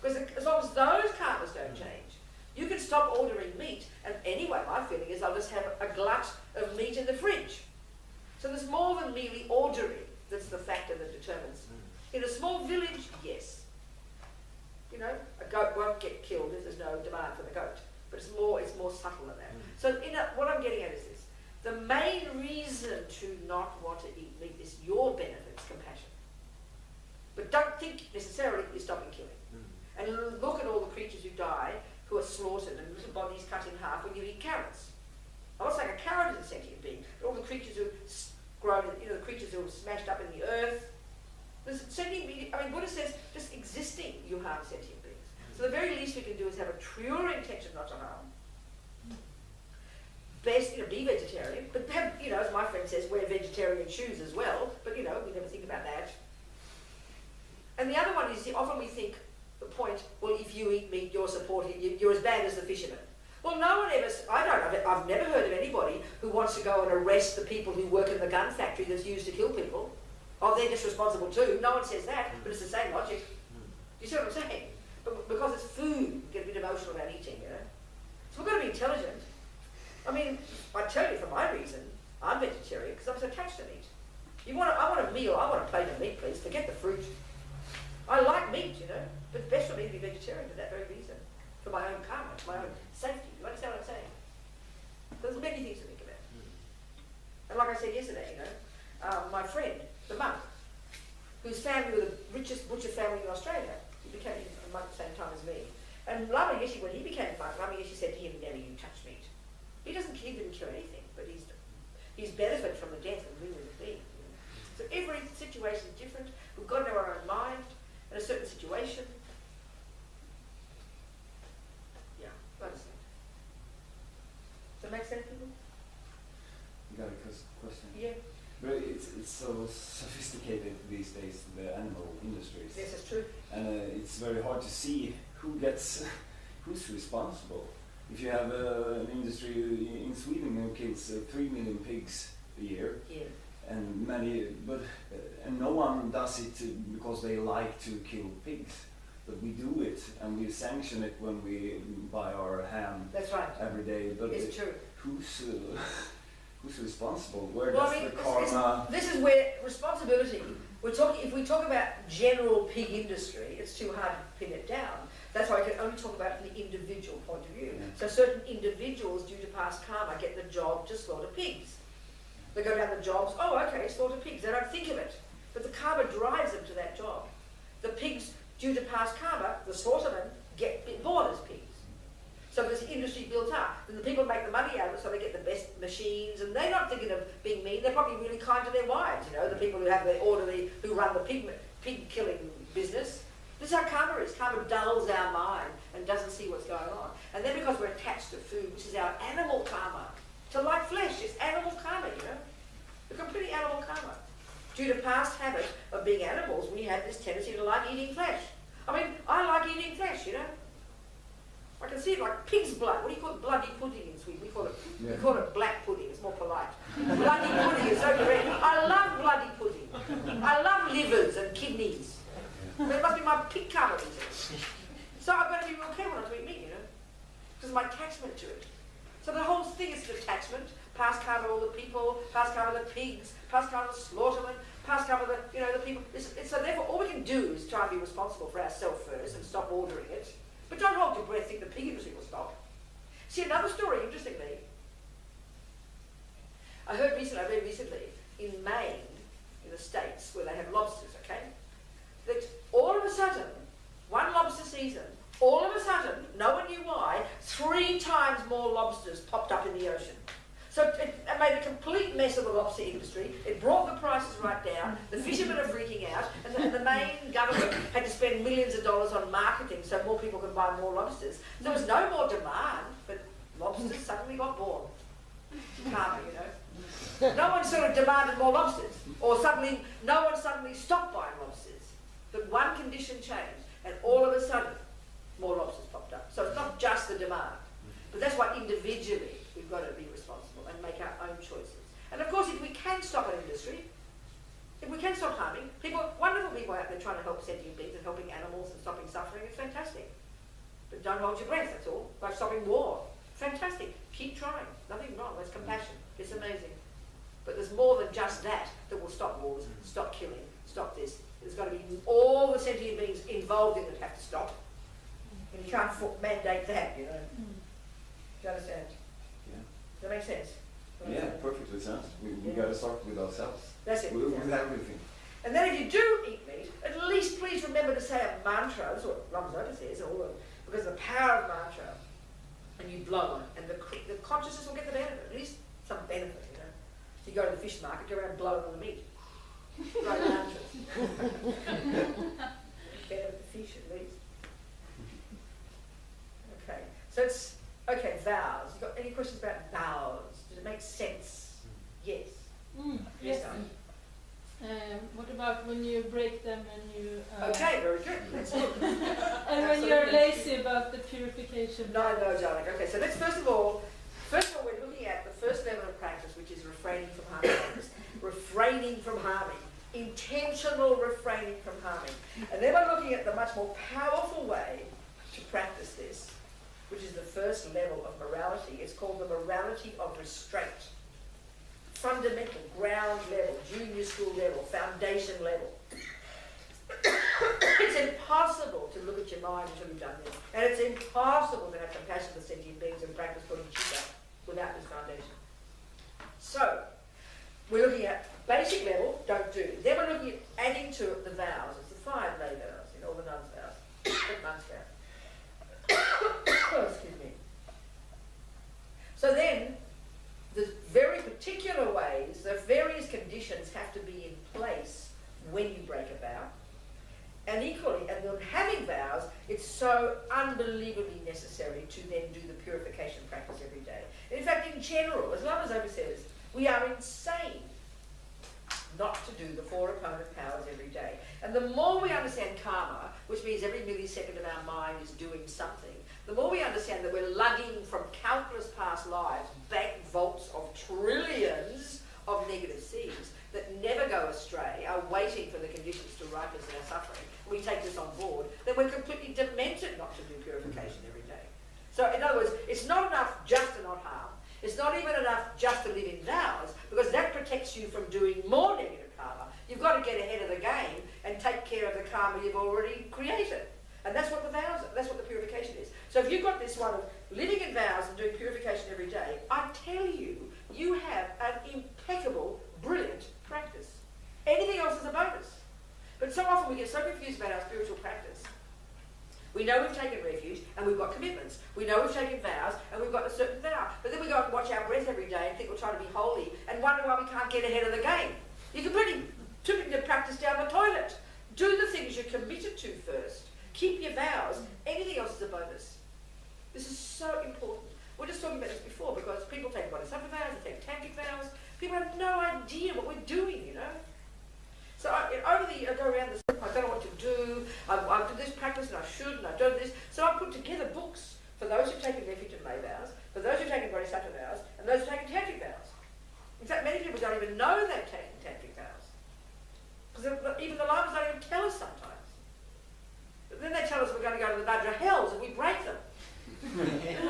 Because as long as those karmas don't change, you can stop ordering meat, and anyway, my feeling is I'll just have a glut of meat in the fridge. So there's more than merely ordering that's the factor that determines. In a small village, yes. You know, a goat won't get killed if there's no demand for the goat. But it's more subtle than that. So what I'm getting at is this. The main reason to not want to eat meat is your benefits, compassion. But don't think necessarily you're stopping killing. And look at all the creatures who die, who are slaughtered, and little bodies cut in half when you eat carrots. I'm not saying a carrot is a sentient being, but all the creatures who grown, the creatures who are smashed up in the earth. There's sentient being, Buddha says, just existing, you harm sentient beings. So the very least we can do is have a pure intention not to harm. Best, be vegetarian, but have, as my friend says, wear vegetarian shoes as well, but we never think about that. And the other one is, often we think the point, well, if you eat meat, you're supporting, you're as bad as the fishermen. Well, no one ever, I've never heard of anybody who wants to go and arrest the people who work in the gun factory that's used to kill people. Oh, they're just responsible too. No one says that, but it's the same logic. Do you see what I'm saying? But because it's food, we get a bit emotional about eating, So we've got to be intelligent. I tell you for my reason, I'm vegetarian because I'm so attached to meat. I want a meal, I want a plate of meat, please. Forget the fruit. I like meat, but it's best for me to be vegetarian for that very reason. For my own karma, for my own safety. You understand what I'm saying? There's many things to think about. And like I said yesterday, my friend, the monk, whose family were the richest butcher family in Australia, he became a monk at the same time as me. And Lama Yeshe, when he became a monk, Lama Yeshe said to him, never you touch meat. He didn't kill anything, but he's benefited from the death of millions of beings. So every situation is different. We've got to know our own mind in a certain situation. Yeah, I understand. Does that make sense, people? You got a question? Yeah. But it's so sophisticated these days, the animal industries. Yes, that's true. And it's very hard to see who's responsible. If you have an industry in Sweden who kills 3 million pigs a year, and no one does it because they like to kill pigs, but we do it and we sanction it when we buy our ham. That's right. Every day. But it's true. Who's responsible? Where does the karma? This is where responsibility. If we talk about general pig industry, it's too hard to pin it down. That's why I can only talk about it from the individual point of view. So certain individuals, due to past karma, get the job to slaughter pigs. They go down the jobs, slaughter pigs. They don't think of it. But the karma drives them to that job. The pigs, due to past karma, the slaughtermen get born as pigs. So this industry built up. And the people make the money out of it, so they get the best machines. And they're not thinking of being mean. They're probably really kind to their wives, the people who have the orderly, who run the pig killing business. This is how karma is. Karma dulls our mind and doesn't see what's going on. And then because we're attached to food, which is our animal karma, to like flesh, it's animal karma, We're completely animal karma. Due to past habit of being animals, we have this tendency to like eating flesh. I like eating flesh, I can see it like pig's blood. What do you call it? Bloody pudding in Sweden? We call it black pudding. It's more polite. Bloody pudding is so correct. I love bloody pudding. I love livers and kidneys. It must be my pig karma. So I've got to be real careful not to eat meat, because my attachment to it. So the whole thing is attachment, past karma all the people, past karma the pigs, past karma the slaughtermen, past karma the, the people. So therefore all we can do is try and be responsible for ourselves first and stop ordering it. But don't hold your breath, think the pig industry will stop. See, another story, interestingly, I read recently, in Maine, in the States, where they have lobsters, okay, that all of a sudden, one lobster season, all of a sudden, no one knew why, 3 times more lobsters popped up in the ocean. So it made a complete mess of the lobster industry. It brought the prices right down. The fishermen are freaking out. And the Maine government had to spend millions of dollars on marketing so more people could buy more lobsters. There was no more demand, but lobsters suddenly got born. Karma, No one sort of demanded more lobsters. Or no one suddenly stopped buying lobsters. But one condition changed, and all of a sudden, more lobsters popped up. So it's not just the demand. But that's why individually we've got to be responsible and make our own choices. And of course, if we can stop an industry, if we can stop harming, wonderful people out there trying to help sentient beings and helping animals and stopping suffering, it's fantastic. But don't hold your breath, that's all. Like stopping war, fantastic. Keep trying, nothing wrong, that's compassion, it's amazing. But there's more than just that will stop wars, stop killing, stop this. There's got to be all the sentient beings involved in it have to stop. And you can't mandate that, Do you understand? Yeah. Does that make sense? Yeah, perfectly sense. We got to start with ourselves. That's it. With everything. And then if you do eat meat, at least please remember to say a mantra. That's what Ramzota says, because of the power of mantra. And you blow on it, and the consciousness will get the benefit, at least some benefit, So you go to the fish market, go around blowing on the meat. Blow the mantras. Benefit the fish at least. Okay, so it's, vows. You got any questions about vows? Does it make sense? Yes. Yes. No? What about when you break them and you... Okay, very good. Let's look. And when you're lazy about the purification? No, darling. Okay, so let's first of all, we're looking at the first level of practice, which is refraining from harming. Refraining from harming. Intentional refraining from harming. And then we're looking at the much more powerful way to practice this, which is the first level of morality. It's called the morality of restraint. Fundamental, ground level, junior school level, foundation level. It's impossible to look at your mind until you've done this. And it's impossible to have compassion for sentient beings and practice bodhicitta without this foundation. So, we're looking at basic level, don't do. Then we're looking at adding to it the vows. It's the 5 lay vows, all the nuns' vows. The nuns' vows. Excuse me. So then, there's very particular ways, the various conditions have to be in place when you break a vow. And equally, and then having vows, it's so unbelievably necessary to then do the purification practice every day. In fact, in general, as Lama's says, we are insane not to do the 4 opponent powers every day. And the more we understand karma, which means every millisecond of our mind is doing something, the more we understand that we're lugging from countless past lives back vaults of trillions of negative seeds that never go astray, are waiting for the conditions to ripen in our suffering, and we take this on board, then we're completely demented not to do purification every day. So in other words, it's not enough just to not harm. It's not even enough just to live in vows, because that protects you from doing more negative karma. You've got to get ahead of the game and take care of the karma you've already created. And that's what the vows are. That's what the purification is. So if you've got this one of living in vows and doing purification every day, I tell you, you have an impeccable, brilliant practice. Anything else is a bonus. But so often we get so confused about our spiritual practice. We know we've taken refuge and we've got commitments. We know we've taken vows and we've got a certain vow. But then we go and watch our breath every day and think we're trying to be holy and wonder why we can't get ahead of the game. You completely took the practice down the toilet. Do the things you're committed to first. Keep your vows. Anything else is a bonus. This is so important. We were just talking about this before, because people take bodhisattva vows, they take tantric vows. People have no idea what we're doing, So I go around this, I don't know what to do, I do this practice and I should, and I don't do this. So I put together books for those who've taken refuge and lay vows, for those who've taken bodhisattva vows, and those who've taken tantric vows. In fact, many people don't even know they've taken tantric vows. Because even the lamas don't even tell us sometimes. But then they tell us we're going to go to the Vajra hells and we break them. We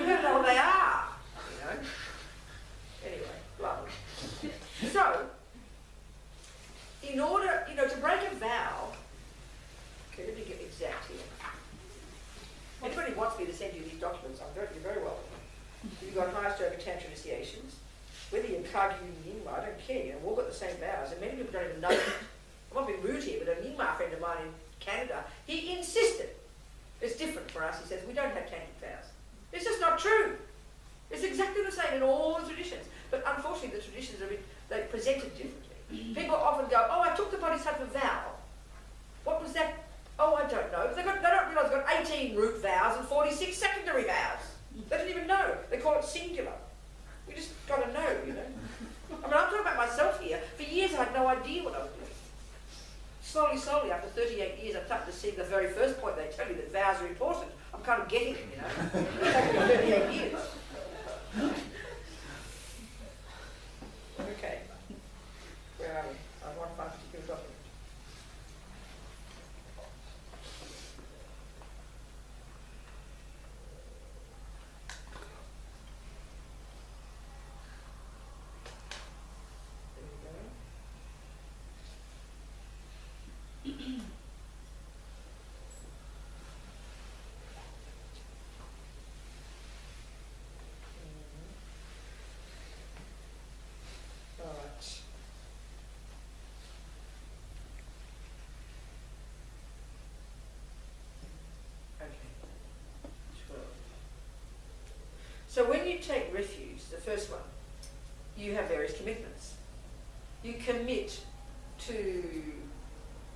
don't know what they are, you know. Anyway, lovely. So, in order, you know, to break a vow, okay, let me get exact here. Anybody who wants me to send you these documents, you're very welcome. You've got highest yoga tantra initiations. Whether you're Kagyu Nyingma, I don't care, you know, we've all got the same vows, and many people don't even know it. I'm not being rude here, but a Nyingma friend of mine in Canada, he insisted. It's different for us, he says, we don't have tantric vows. It's just not true. It's exactly the same in all the traditions. But unfortunately, the traditions are they're presented differently. People often go, oh, I took the Bodhisattva vow. What was that? Oh, I don't know. They don't realise they've got 18 root vows and 46 secondary vows. They don't even know. They call it singular. We just got to know, you know. I mean, I'm talking about myself here. For years, I had no idea what I was doing. Slowly, after 38 years, I'm starting to see the very first point they tell you that vows are important. I'm kind of getting it, you know. It's taken me 38 years. Okay. Where are we? I want to find a particular document. So when you take refuge, the first one, you have various commitments. You commit to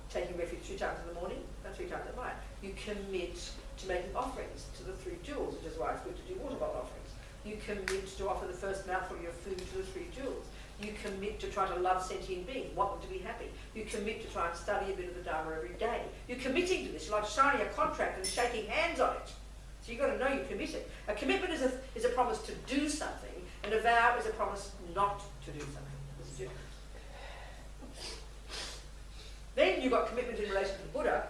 taking refuge 3 times in the morning and 3 times at night. You commit to making offerings to the 3 jewels, which is why it's good to do water bottle offerings. You commit to offer the first mouthful of your food to the 3 jewels. You commit to try to love sentient beings, want them to be happy. You commit to try and study a bit of the Dharma every day. You're committing to this. You're like signing a contract and shaking hands on it. So you've got to know you're committed. A commitment is a promise to do something, and a vow is a promise not to do something. There's a difference. Then you've got commitment in relation to the Buddha,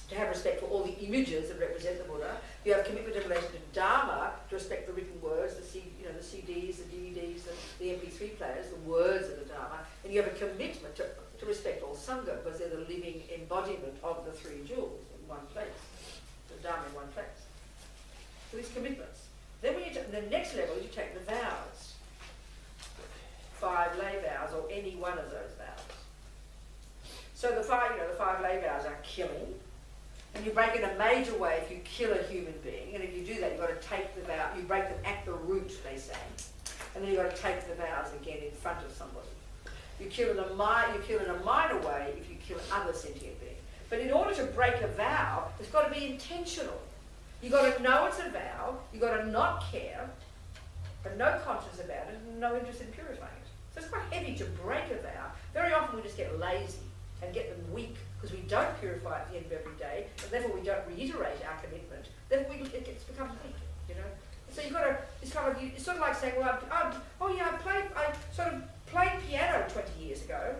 to have respect for all the images that represent the Buddha. You have commitment in relation to Dharma, to respect the written words, the CDs, the DVDs, the MP3 players, the words of the Dharma. And you have a commitment to respect all Sangha, because they're the living embodiment of the 3 jewels in one place. The Dharma in one place. So these commitments. Then the next level is you take the vows. 5 lay vows, or any one of those vows. So the 5 lay vows are killing, and you break in a major way if you kill a human being, and if you do that, you've got to take the vow, you break them at the root, they say, and then you've got to take the vows again in front of somebody. You kill in a minor way if you kill other sentient beings. But in order to break a vow, it's got to be intentional. You've got to know it's a vow, you've got to not care, but no conscience about it, and no interest in purifying it. So it's quite heavy to break a vow. Very often we just get lazy and get them weak because we don't purify at the end of every day, and therefore we don't reiterate our commitment. Then it becomes weak, you know. So you've got to. It's sort of like saying, well, I sort of played piano 20 years ago,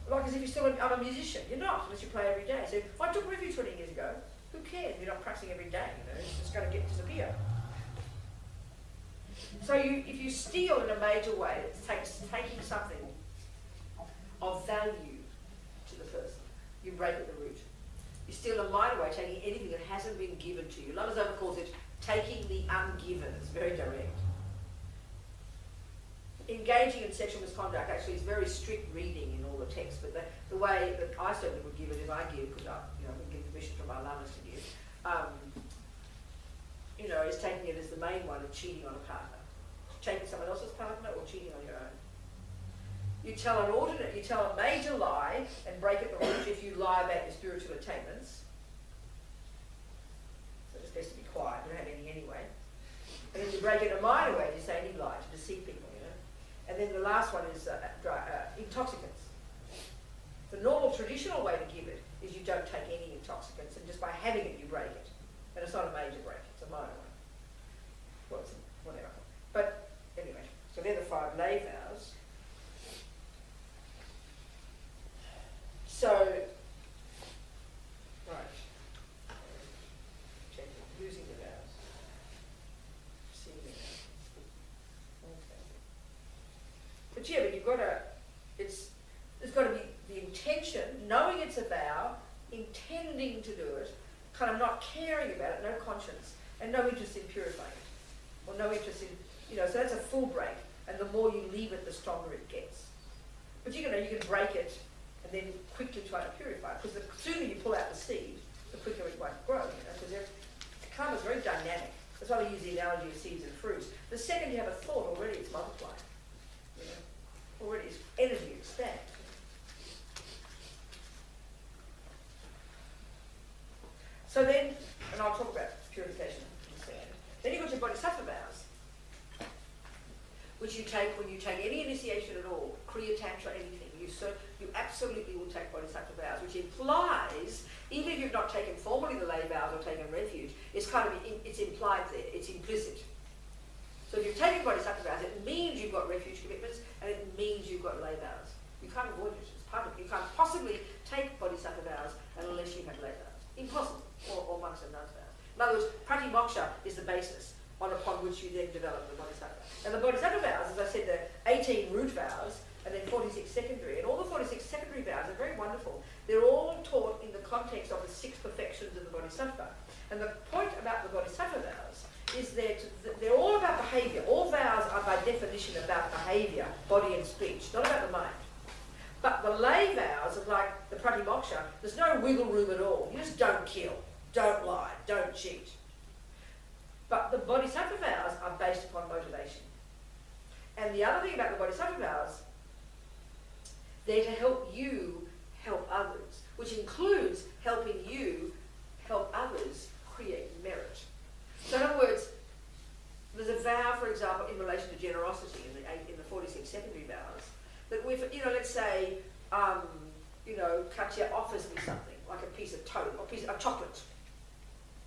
like as if you're still I'm a musician. You're not unless you play every day. So if I took refuge 20 years ago, who cares? You're not practicing every day, you know. It's just going to disappear. So if you steal in a major way, it's taking something of value to the person. You break at the root. You steal in a minor way, taking anything that hasn't been given to you. Lamazova calls it taking the ungiven. It's very direct. Engaging in sexual misconduct actually is very strict reading in all the texts, but the way that I certainly would give it if I give, because I've been given permission from my lamas to give, is taking it as the main one of cheating on a partner. Taking someone else's partner or cheating on your own. You tell a major lie and break at the root if you lie about your spiritual attainments. So it's best to be quiet, you don't have any anyway. And then you break it in a minor way if you say any lie to deceive people, you know. And then the last one is intoxicants. The normal traditional way to give it is you don't take any intoxicants, and just by having it you break it. And it's not a major break, it's a minor one. Well, it's whatever. But anyway, so they're the 5 lay vows. So, right. Losing the vows. But yeah, but you've got to, there's got to be the intention, knowing it's a vow, intending to do it, kind of not caring about it, no conscience, and no interest in purifying it, or no interest in, so that's a full break, and the more you leave it, the stronger it gets. But you can break it and then quickly try to purify it, because the sooner you pull out the seed, the quicker it won't grow, because karma is very dynamic. That's why we use the analogy of seeds and fruits. The second you have a thought, already it's multiplying. Already it's energy expands. So then, and I'll talk about purification in a second. Then you've got your bodhisattva vows, which you take when you take any initiation at all, Kriya, Tantra, anything. You absolutely will take bodhisattva vows, which implies, even if you've not taken formally the lay vows or taken refuge, it's it's implied there, it's implicit. So if you've taken bodhisattva vows, it means you've got refuge commitments, and it means you've got lay vows. You can't avoid it, it's part of it. You can't possibly take bodhisattva vows unless you have lay vows. Impossible, or monks and nuns vows. In other words, pratimoksha is the basis upon which you then develop the bodhisattva. And the bodhisattva vows, as I said, the 18 root vows, and then 46 secondary. And all the 46 secondary vows are very wonderful. They're all taught in the context of the 6 perfections of the bodhisattva. And the point about the bodhisattva vows is that they're all about behavior. All vows are by definition about behavior, body and speech, not about the mind. But the lay vows are like the pratimoksha. There's no wiggle room at all. You just don't kill, don't lie, don't cheat. But the bodhisattva vows are based upon motivation. And the other thing about the bodhisattva vows, they're to help you help others, which includes helping you help others create merit. So in other words, there's a vow, for example, in relation to generosity in the 46 secondary vows, that we've, let's say, Katya offers me something, like a piece of toast, or a piece of chocolate.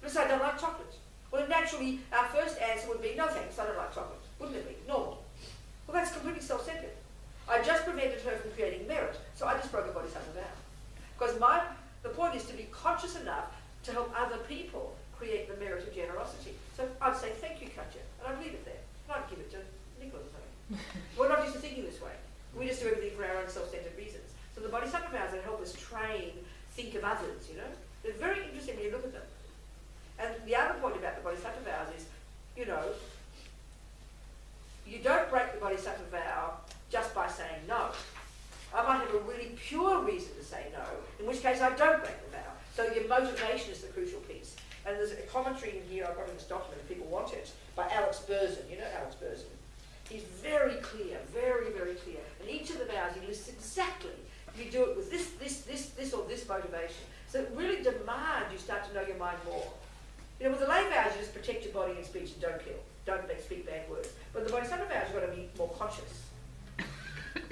Let's say I don't like chocolate. Well, naturally, our first answer would be, no thanks, I don't like chocolate. Wouldn't it be? Normal. Well, that's completely self-centered. I just prevented her from creating merit, so I just broke a bodhisattva vow. Because the point is to be conscious enough to help other people create the merit of generosity. So I'd say, thank you, Katya, and I'd leave it there. And I'd give it to Nicholas or something. We're not used to thinking this way. We just do everything for our own self-centered reasons. So the bodhisattva vows that help us think of others, They're very interesting when you look at them. And the other point about the bodhisattva vows is, you don't break the bodhisattva vow just by saying no. I might have a really pure reason to say no, in which case I don't break the vow. So your motivation is the crucial piece. And there's a commentary in here, I've got in this document if people want it, by Alex Berzin. You know Alex Berzin. He's very clear, very, very clear. And each of the vows he lists exactly. You do it with this, or this motivation. So it really demands you start to know your mind more. With the lay vows, you just protect your body and speech and don't kill. Don't speak bad words. But the bodhisattva vows, you've got to be more conscious,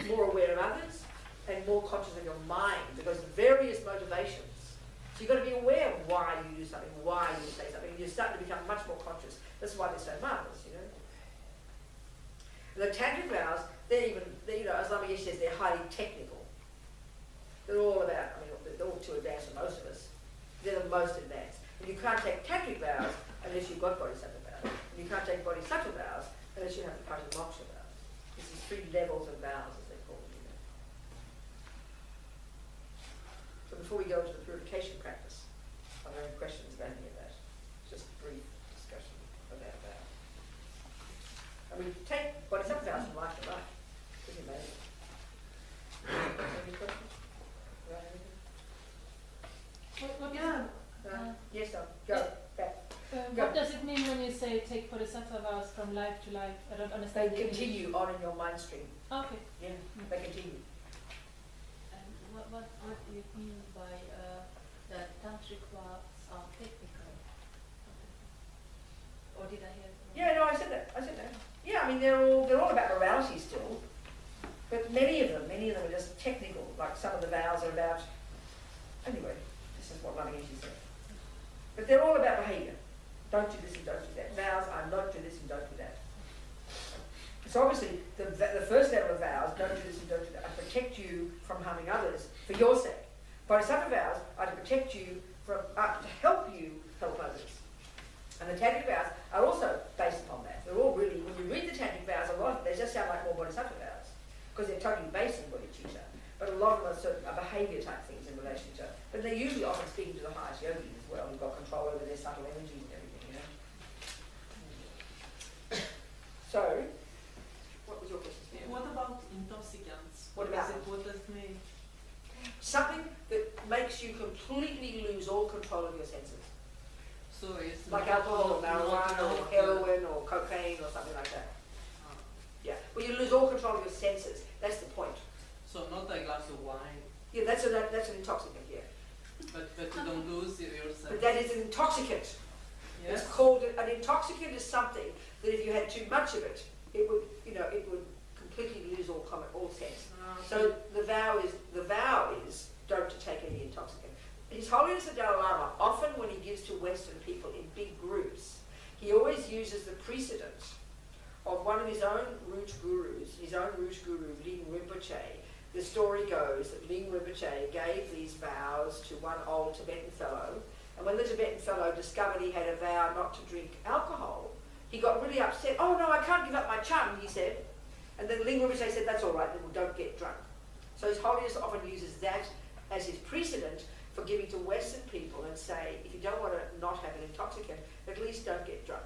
more aware of others, and more conscious of your mind, because of various motivations. So you've got to be aware of why you do something, why you say something. You start to become much more conscious. That's why they're so marvelous, And the tantric vows, as Lama Yeshe says, they're highly technical. They're all about, they're all too advanced for most of us. They're the most advanced. And you can't take tantric vows unless you've got bodhisattva vows. And you can't take bodhisattva vows unless you have the pratimoksha vows. This is 3 levels of vows, as they call them. So before we go into the purification practice, are there any questions about any of that? Just a brief discussion about that. Take bodhisattva vows from life to life. Pretty amazing. Any questions about anything? Yes, go. Back. What does it mean when you say take bodhisattva vows from life to life? I don't understand. They continue on in your mind stream. Okay. Yeah, they continue. And what do you mean by that tantric vows are technical? Or did I hear? Yeah, no, I said that. Yeah, they're all about morality still, but many of them are just technical. Like some of the vows are about. Anyway, this is what Lama Yeshe said. But they're all about behaviour. Don't do this and don't do that. Vows are not do this and don't do that. So obviously, the first level of vows, don't do this and don't do that, are to protect you from harming others for your sake. Bodhisattva vows are to protect you from, to help you help others. And the tantric vows are also based upon that. They're all really, when you read the tantric vows, a lot of they just sound like more bodhisattva vows. because they're totally based on bodhicitta. But a lot of them are certain behaviour type things in relation to, but they're usually often speaking to the highest yogis as well, who've got control over their subtle energies and everything, you know. So, what was your question? What about intoxicants? What about them? What does it mean? Something that makes you completely lose all control of your senses. So it's Like not- alcohol or not marijuana or enough, heroin or cocaine or something like that. Yeah, well you lose all control of your senses. That's the point. So not a glass of wine, Yeah, that's an intoxicant, yeah. but you don't lose yourself. But that is an intoxicant. Yes. It's called, an intoxicant is something that if you had too much of it, it would, it would completely lose all sense. So the vow is don't to take any intoxicant. His Holiness the Dalai Lama, often when he gives to Western people in big groups, he always uses the precedent of one of his own root gurus, Ling Rinpoche. The story goes that Ling Rinpoche gave these vows to one old Tibetan fellow, and when the Tibetan fellow discovered he had a vow not to drink alcohol, he got really upset. Oh no, I can't give up my chum, he said. And then Ling Rinpoche said, that's all right, then don't get drunk. So His Holiness often uses that as his precedent for giving to Western people and say, if you don't want to not have an intoxicant, at least don't get drunk.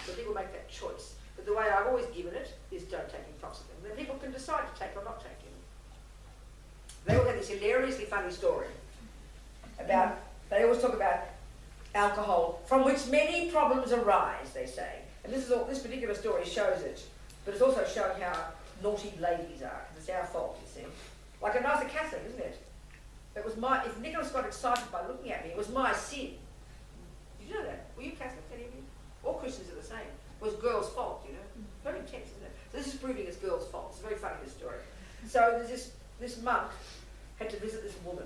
So people make that choice. But the way I've always given it is don't take intoxicant. And then people can decide to take or not take it. They all have this hilariously funny story about, they always talk about alcohol, from which many problems arise, they say. And this particular story shows it, but it's also showing how naughty ladies are, because it's our fault, you see. Like a nice Catholic, isn't it? It was if Nicholas got excited by looking at me, it was my sin. Did you know that? Were you Catholic, any of you? All Christians are the same. It was girls' fault, you know. Very intense, isn't it? So this is proving it's girls' fault. It's very funny, this story. So there's this monk had to visit this woman.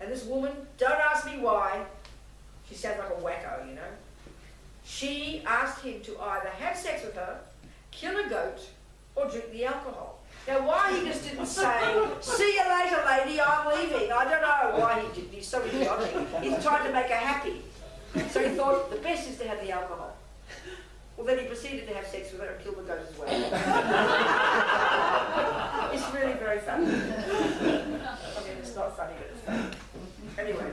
And this woman, don't ask me why, she sounds like a wacko, you know. She asked him to either have sex with her, kill a goat, or drink the alcohol. Now, why he just didn't say, see you later, lady, I'm leaving. I don't know why he didn't. He's so idiotic. He's trying to make her happy. So he thought the best is to have the alcohol. Well, then he proceeded to have sex with her and kill the goat as well. It's really very funny. I mean, it's not funny, but it's funny. Anyway,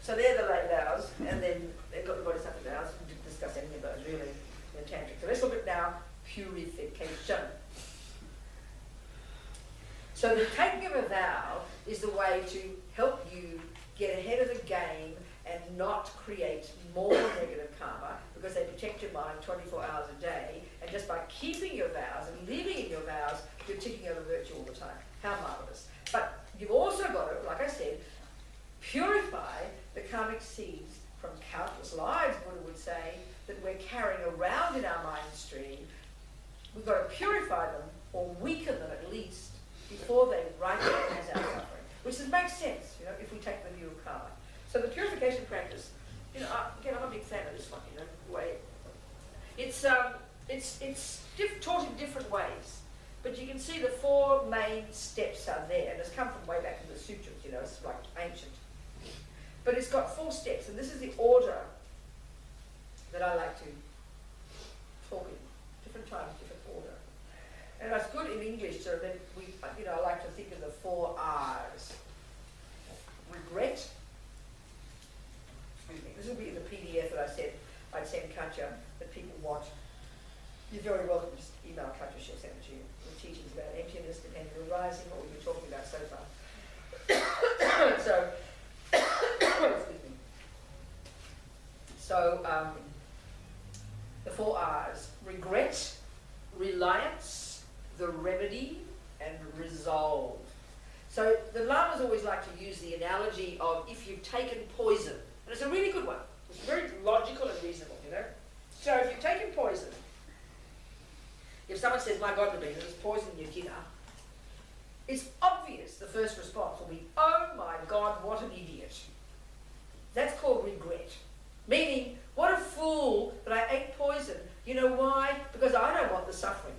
so they're the lay vows, and then they've got the bodhisattva vows. We didn't discuss any of those really in tantric. So let's look at now purification. So the taking of a vow is the way to help you get ahead of the game and not create more negative karma, because they protect your mind 24 hours a day, and just by keeping your vows and living in your vows, you're ticking over virtue all the time. How marvellous. But you've also got to, like I said, purify the karmic seeds from countless lives, Buddha would say, that we're carrying around in our mind stream. We've got to purify them, or weaken them at least, before they right as our suffering. Which makes sense, you know, if we take the view of karma. So the purification practice, you know, again, I'm a big fan of this one, you know, the way it's taught in different ways, but you can see the 4 main steps are there, and it's come from way back in the sutras, you know, it's like ancient. But it's got 4 steps, and this is the order that I like to talk in. Different times, different order. And it's good in English, so that I like to think of the 4 R's. Regret. Excuse me. This will be in the PDF that I said I'd send Katja that people want. You're very welcome to just email Katja, she'll send it to you. The teachings about emptiness, dependent arising, what we've been talking about so far. Excuse me. So, the 4 R's. Regret, reliance, the remedy, and resolve. So the Lamas always like to use the analogy of if you've taken poison, and it's a really good one. It's very logical and reasonable, you know. So if you've taken poison, if someone says, my God, Robina, there's poison in your dinner, it's obvious the first response will be, oh my God, what an idiot. That's called regret. Meaning, what a fool that I ate poison. You know why? Because I don't want the suffering.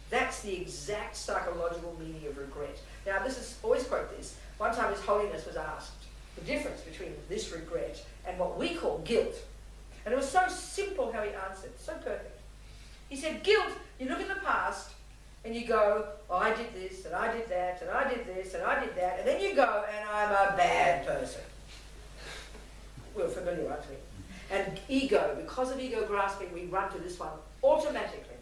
That's the exact psychological meaning of regret. Now, this is, always quote this, one time His Holiness was asked the difference between this regret and what we call guilt. And it was so simple how he answered, so perfect. He said, guilt, you look in the past And you go, oh, I did this, and I did that, and I did this, and I did that, and then you go, and I'm a bad person. We're familiar, aren't we? And ego, because of ego grasping, we run to this one automatically.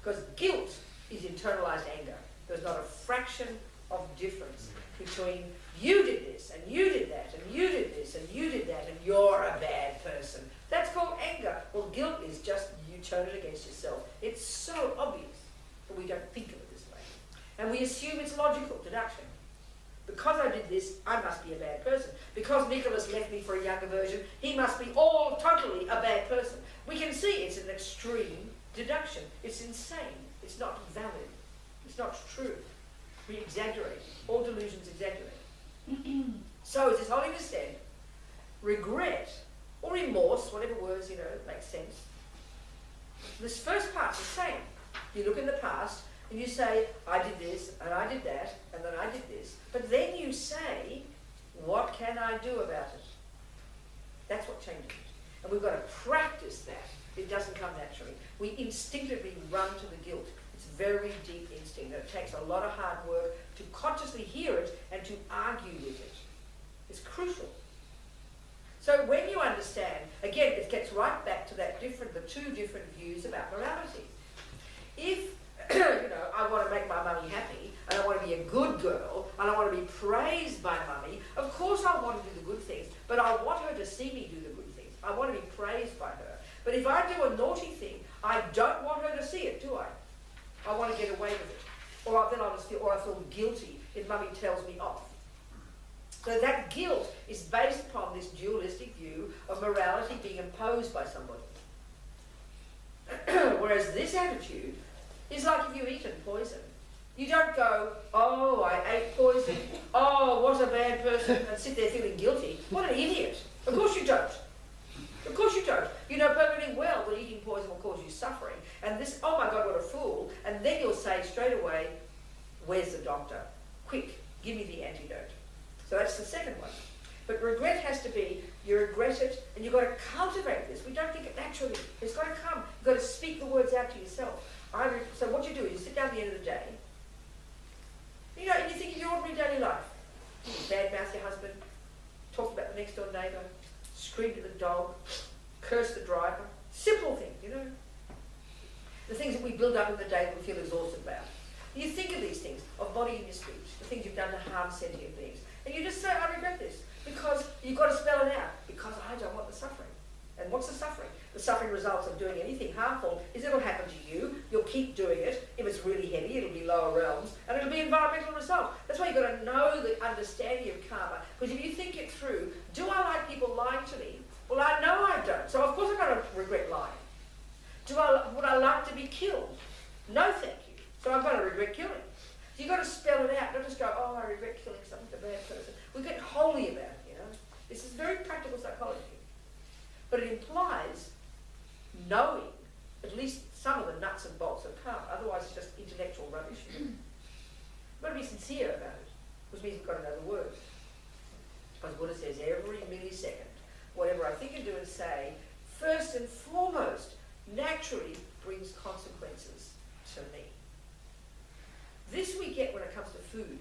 Because guilt is internalized anger. There's not a fraction of difference between you did this, and you did that, and you did this, and you did that, and you're a bad person. That's called anger. Well, guilt is just you turn it against yourself. It's so obvious, but we don't think of it this way. And we assume it's logical deduction. Because I did this, I must be a bad person. Because Nicholas left me for a younger version, he must be all totally a bad person. We can see it's an extreme deduction. It's insane. It's not valid. It's not true. We exaggerate. All delusions exaggerate. So, as His Holiness said, regret or remorse, whatever words, make sense. This first part's the same. You look in the past and you say, I did this, and I did that, and then I did this. But then you say, what can I do about it? That's what changes it. And we've got to practice that. It doesn't come naturally. We instinctively run to the guilt. It's very deep instinct. And it takes a lot of hard work to consciously hear it and to argue with it. It's crucial. So when you understand, again, it gets right back to the two different views about morality. If, I want to make my mummy happy, and I want to be a good girl, and I want to be praised by mummy, of course I want to do the good things, but I want her to see me do the good things. I want to be praised by her. But if I do a naughty thing, I don't want her to see it, do I? I want to get away with it. Or then I feel guilty if mummy tells me off. So that guilt is based upon this dualistic view of morality being imposed by somebody. Whereas this attitude is like if you've eaten poison. You don't go, oh, I ate poison, oh, what a bad person, and sit there feeling guilty. What an idiot. Of course you don't. Of course you don't. You know perfectly well that eating poison will cause you suffering. And this, oh my God, what a fool. And then you'll say straight away, where's the doctor? Quick, give me the antidote. So that's the second one. But regret has to be, you regret it, and you've got to cultivate this. We don't think it naturally. It's got to come. You've got to speak the words out to yourself. So what you do is you sit down at the end of the day, and you think of your ordinary daily life. You badmouth your husband, talk about the next door neighbour, scream at the dog, curse the driver. Simple things, The things that we build up in the day that we feel exhausted about. You think of these things, of body in your speech, the things you've done to harm sentient beings. And you just say, I regret this. Because you've got to spell it out. Because I don't want the suffering. And what's the suffering? The suffering results of doing anything harmful is it'll happen to you. You'll keep doing it. If it's really heavy, it'll be lower realms. And it'll be environmental result. That's why you've got to know the understanding of karma. Because if you think it through, do I like people lying to me? Well, I know I don't. So of course I'm going to regret lying. Would I like to be killed? No, thank you. So I'm going to regret killing. So you've got to spell it out. Don't just go, oh, I regret killing someone, a bad person. We get holy about it, This is very practical psychology. But it implies knowing at least some of the nuts and bolts of karma. Otherwise it's just intellectual rubbish. You've got to be sincere about it, which means you've got to know the words. As Buddha says, every millisecond, whatever I think and do and say, first and foremost, naturally brings consequences to me. This we get when it comes to food.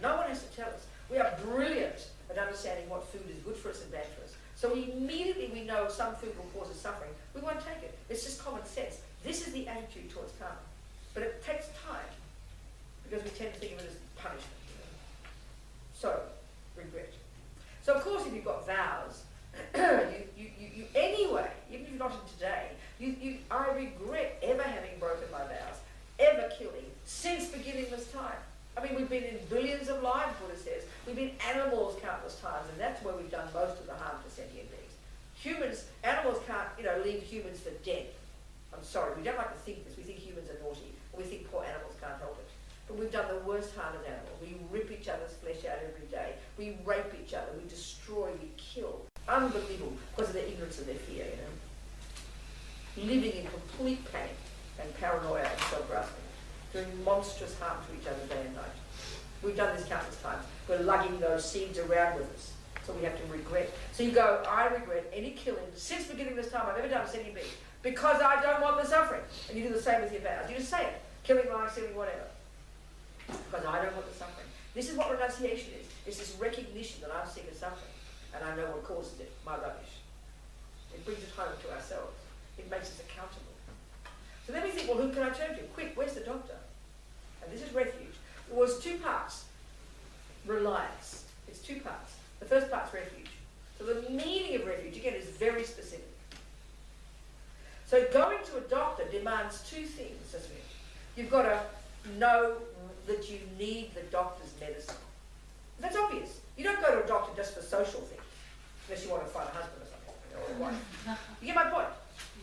No one has to tell us. We are brilliant at understanding what food is good for us and bad for us. So immediately we know some food will cause us suffering. We won't take it. It's just common sense. This is the attitude towards karma. But it takes time because we tend to think of it as punishment. So, regret. So of course if you've got vows, you anyway, even if you're not in today, I regret ever having broken my vows, ever killing, since beginning this time. I mean, we've been in billions of lives, Buddha says. We've been animals countless times, and that's where we've done most of the harm to sentient beings. Animals can't, leave humans for dead. I'm sorry, we don't like to think this. We think humans are naughty, and we think poor animals can't help it. But we've done the worst harm as animals. We rip each other's flesh out every day. We rape each other. We destroy. We kill. Unbelievable, because of their ignorance and their fear, Living in complete panic and paranoia and self-grasping. Doing monstrous harm to each other day and night. We've done this countless times. We're lugging those seeds around with us. So we have to regret. So you go, I regret any killing since beginning this time I've ever done to sentient being because I don't want the suffering. And you do the same with your vows. You just say it. killing, lying, stealing, whatever. Because I don't want the suffering. This is what renunciation is. It's this recognition that I'm sick of suffering and I know what causes it, my rubbish. It brings it home to ourselves. It makes us accountable. So then we think, well, who can I turn to? Quick, where's the doctor? And this is refuge. It was two parts. Reliance. It's two parts. The first part's refuge. So the meaning of refuge, again, is very specific. So going to a doctor demands two things, doesn't it? You've got to know that you need the doctor's medicine. That's obvious. You don't go to a doctor just for social things, unless you want to find a husband or something, or a wife. You get my point?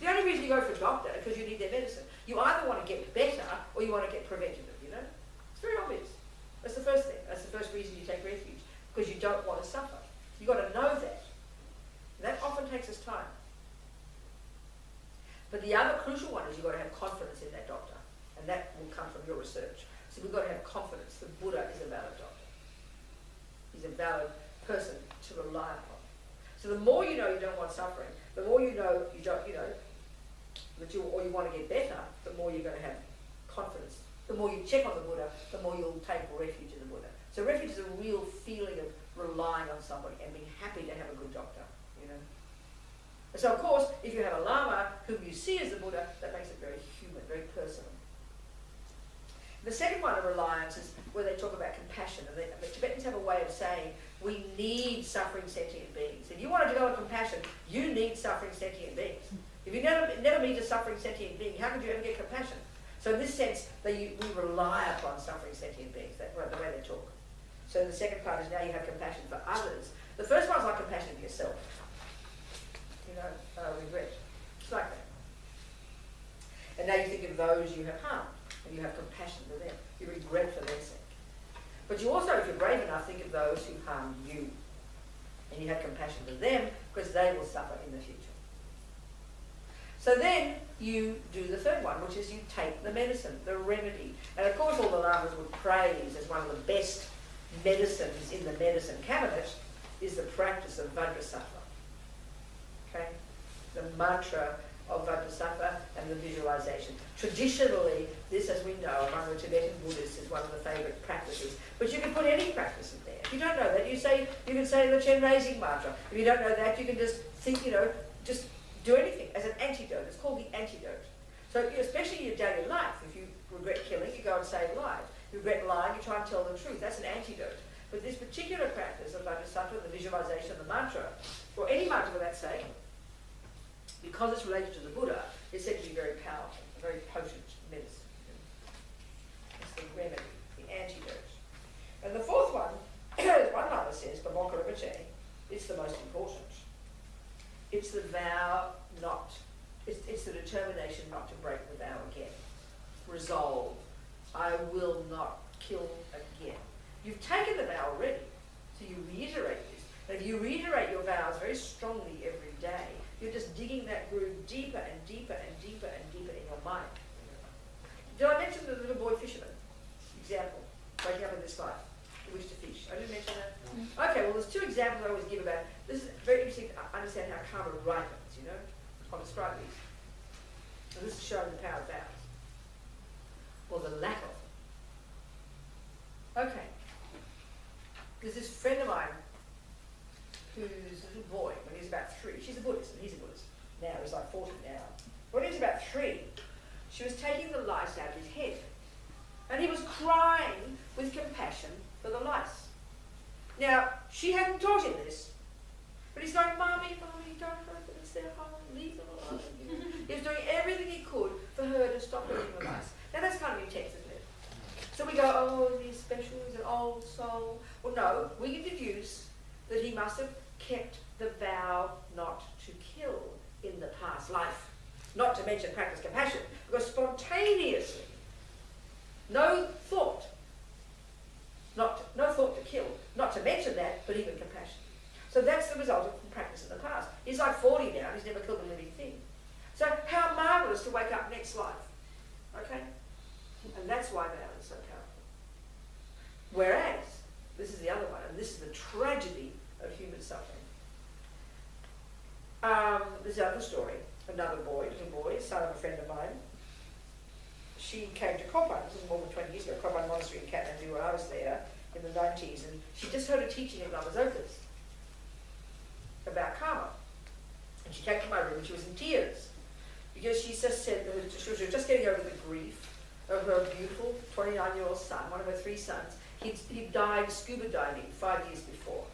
The only reason you go for a doctor is because you need their medicine. You either want to get better or you want to get preventative, you know? It's very obvious. That's the first thing. That's the first reason you take refuge, because you don't want to suffer. You've got to know that. And that often takes us time. But the other crucial one is you've got to have confidence in that doctor. And that will come from your research. So we've got to have confidence. The Buddha is a valid doctor. He's a valid person to rely upon. So the more you know you don't want suffering, the more you know you don't, that you want to get better, the more you're going to have confidence. The more you check on the Buddha, the more you'll take refuge in the Buddha. So refuge is a real feeling of relying on somebody and being happy to have a good doctor, you know. And so of course, if you have a Lama whom you see as the Buddha, that makes it very human, very personal. The second one of reliance is where they talk about compassion. And the Tibetans have a way of saying, we need suffering sentient beings. If you want to develop compassion, you need suffering sentient beings. If you never meet a suffering sentient being, how could you ever get compassion? So in this sense, we rely upon suffering sentient beings, that's the way they talk. So the second part is now you have compassion for others. The first one is like compassion for yourself. Regret. It's like that. And now you think of those you have harmed, and you have compassion for them. You regret for their sake. But you also, if you're brave enough, think of those who harmed you. And you have compassion for them, because they will suffer in the future. So then you do the third one, which is you take the medicine, the remedy. And of course all the Lamas would praise as one of the best medicines in the medicine cabinet is the practice of Vajrasattva. Okay? The mantra of Vajrasattva and the visualization. Traditionally, this, as we know, among the Tibetan Buddhists is one of the favourite practices. But you can put any practice in there. If you don't know that, you can say the Chen Raising mantra. If you don't know that, you can just think, just do anything as an antidote. It's called the antidote. So especially in your daily life, if you regret killing, you go and save lives. You regret lying, you try and tell the truth. That's an antidote. But this particular practice of Vajrasattva, the visualization of the mantra, or any mantra for that sake, because it's related to the Buddha, is said to be very powerful, a very potent medicine. It's the remedy, the antidote. And the fourth one, as one Lama says, Pamokkha Rinpoche, it's the most important. It's the vow not, it's the determination not to break the vow again. Resolve, I will not kill again. You've taken the vow already, so you reiterate this. And if you reiterate your vows very strongly every day, you're just digging that groove deeper and deeper and deeper and deeper in your mind. Did I mention the little boy fisherman example, waking up in this life, who wished to fish? I didn't mention that? Mm-hmm. Okay, well there's two examples I always give about, this is very interesting to understand how karma ripens, I'll describe these. So this is showing the power of vows, or the lack of them. Okay. There's this friend of mine who's a little boy when he's about 3. She's a Buddhist and he's a Buddhist. Now, he's like 40 now. When he was about 3, she was taking the lice out of his head. And he was crying with compassion for the lice. Now, she hadn't taught him this. But he's going, Mommy, don't hurt them, it's their home, leave them alone. He was doing everything he could for her to stop hurting the lice. Now, that's kind of intense, isn't it? So we go, oh, he's special, he's an old soul. Well, no, we can deduce that he must have kept the vow not to kill in the past life. Not to mention practice compassion, because spontaneously, no thought to kill, not to mention that, but even compassion. So that's the result of practice in the past. He's like 40 now, and he's never killed a living thing. So how marvellous to wake up next life, okay? And that's why vow is so powerful. Whereas, this is the other one, and this is the tragedy of human suffering. There's another story. Another boy, little boy, son of a friend of mine. she came to Courtin, this was more than 20 years ago, Courtin Monastery in Kathmandu when I was there in the 90s, and she just heard a teaching at Lamazotas about karma. And she came to my room and she was in tears because she just said that she was just getting over the grief of her beautiful 29-year-old son, one of her 3 sons. He'd died scuba diving 5 years before.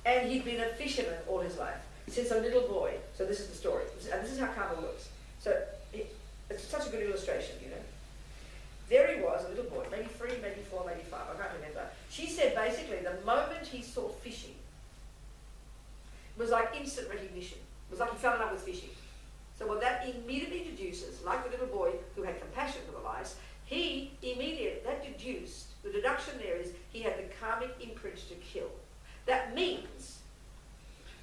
And he'd been a fisherman all his life, since a little boy. So this is the story. And this is how karma works. So it's such a good illustration, you know. There he was, a little boy, maybe 3, maybe 4, maybe 5, I can't remember. She said basically the moment he saw fishing, it was like instant recognition. It was like he fell in love with fishing. So what that immediately deduces, like the little boy who had compassion for the lice, the deduction there is he had the karmic imprint to kill. That means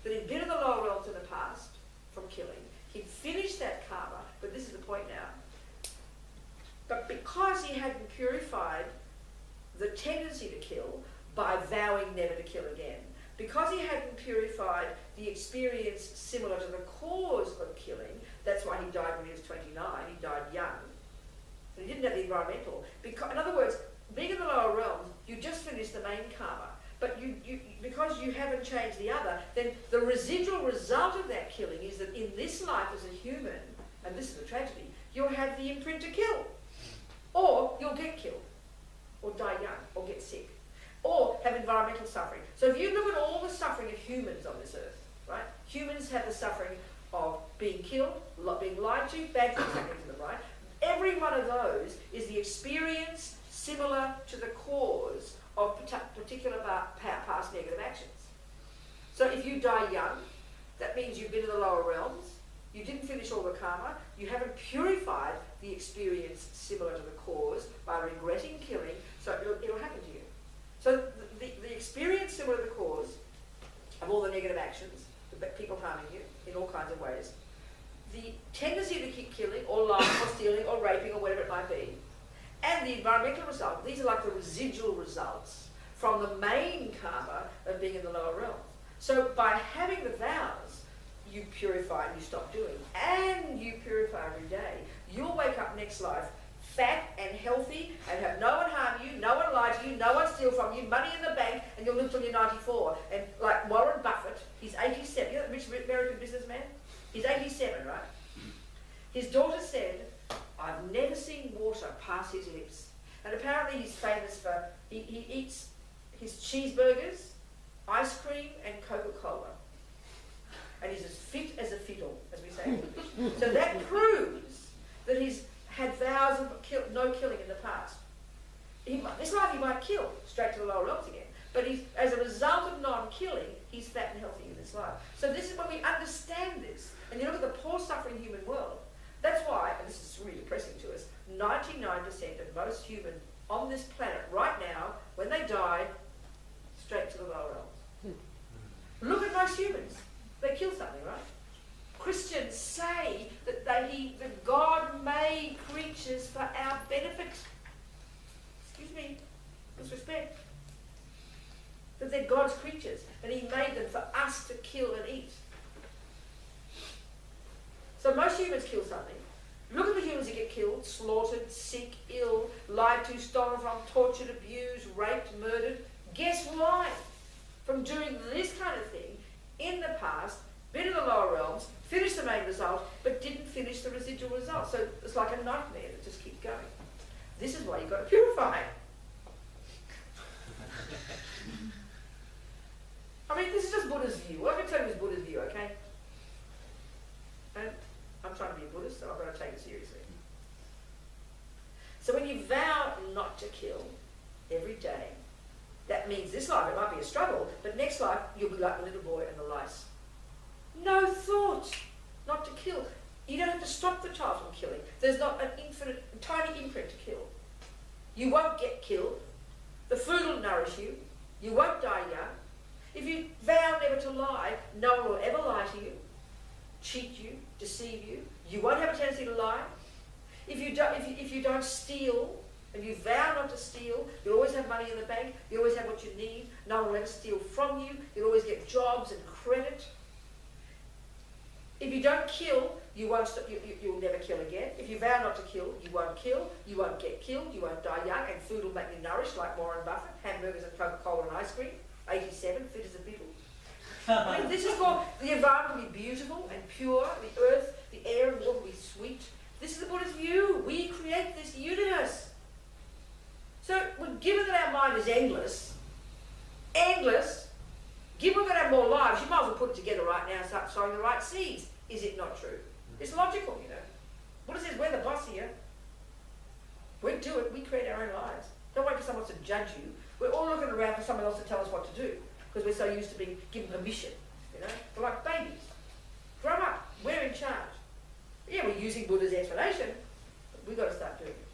that he'd been in the lower realms in the past from killing. He'd finished that karma, but this is the point now. But because he hadn't purified the tendency to kill by vowing never to kill again, because he hadn't purified the experience similar to the cause of killing, that's why he died when he was 29, he died young. And he didn't have the environmental. Because, in other words, being in the lower realms, you just finished the main karma. But because you haven't changed the other, then the residual result of that killing is that in this life as a human, and this is the tragedy, you'll have the imprint to kill. Or you'll get killed, or die young, or get sick, or have environmental suffering. So if you look at all the suffering of humans on this earth, right? Humans have the suffering of being killed, being lied to, bad things happening to them, right? Every one of those is the experience similar to the cause of particular past negative actions. So if you die young, that means you've been in the lower realms, you didn't finish all the karma, you haven't purified the experience similar to the cause by regretting killing, so it'll happen to you. So the experience similar to the cause of all the negative actions, the people harming you in all kinds of ways, the tendency to keep killing or lying or stealing or raping or whatever it might be, and the environmental result, these are like the residual results from the main karma of being in the lower realms. So by having the vows, you purify and you stop doing, and you purify every day, you'll wake up next life fat and healthy and have no one harm you, no one lie to you, no one steal from you, money in the bank, and you'll live till you're 94. And like Warren Buffett, he's 87, you know that rich American businessman? He's 87, right? His daughter said, I've never seen water pass his lips. And apparently he's famous for, he eats his cheeseburgers, ice cream, and Coca-Cola. And he's as fit as a fiddle, as we say in English. So that proves that he's had vows of no killing in the past. This life he might kill straight to the lower realms again. But as a result of non-killing, he's fat and healthy in this life. So this is when we understand this. And you look at the poor suffering human world. That's why, and this is really depressing to us, 99% of most humans on this planet right now, when they die, straight to the lower realms. Look at most humans. They kill something, right? Christians say that that God made creatures for our benefit. Excuse me, with respect. That they're God's creatures, and He made them for us to kill and eat. So most humans kill something. Look at the humans that get killed, slaughtered, sick, ill, lied to, stolen from, tortured, abused, raped, murdered. Guess why? From doing this kind of thing in the past, been in the lower realms, finished the main result, but didn't finish the residual result. So it's like a nightmare that just keeps going. This is why you've got to purify. I mean, this is just Buddha's view. What I'm going to tell you is Buddha's view, okay? And I'm trying to be a Buddhist, so I've got to take it seriously. So when you vow not to kill every day, that means this life it might be a struggle, but next life you'll be like the little boy and the lice. No thought not to kill. You don't have to stop the child from killing. There's not an infinite, tiny imprint to kill. You won't get killed. The food will nourish you. You won't die young. If you vow never to lie, no one will ever lie to you, cheat you, deceive you. You won't have a tendency to lie. If you don't steal, and you vow not to steal, you'll always have money in the bank, you always have what you need, no one will ever steal from you, you'll always get jobs and credit. If you don't kill, you won't stop, you'll never kill again. If you vow not to kill, you won't get killed, you won't die young, and food will make you nourished like Warren Buffett, hamburgers and Coca-Cola and ice cream, 87, fit as a fiddle. I mean, this is called, the environment will be beautiful and pure, the earth, the air and water will be sweet. This is the Buddha's view. We create this universe. So, given that our mind is endless, given we're going to have more lives, you might as well put it together right now and start sowing the right seeds. Is it not true? It's logical, you know. Buddha says, we're the boss here. We do it, we create our own lives. Don't wait for someone to judge you. We're all looking around for someone else to tell us what to do, because we're so used to being given permission, you know. We're like babies. Grow up, we're in charge. Yeah, we're using Buddha's explanation, but we've got to start doing it.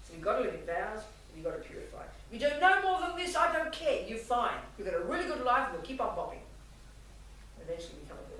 So you've got to live in vows, and you've got to purify. You do no more than this, I don't care, you're fine. You've got a really good life, and we'll keep on bopping. Eventually become a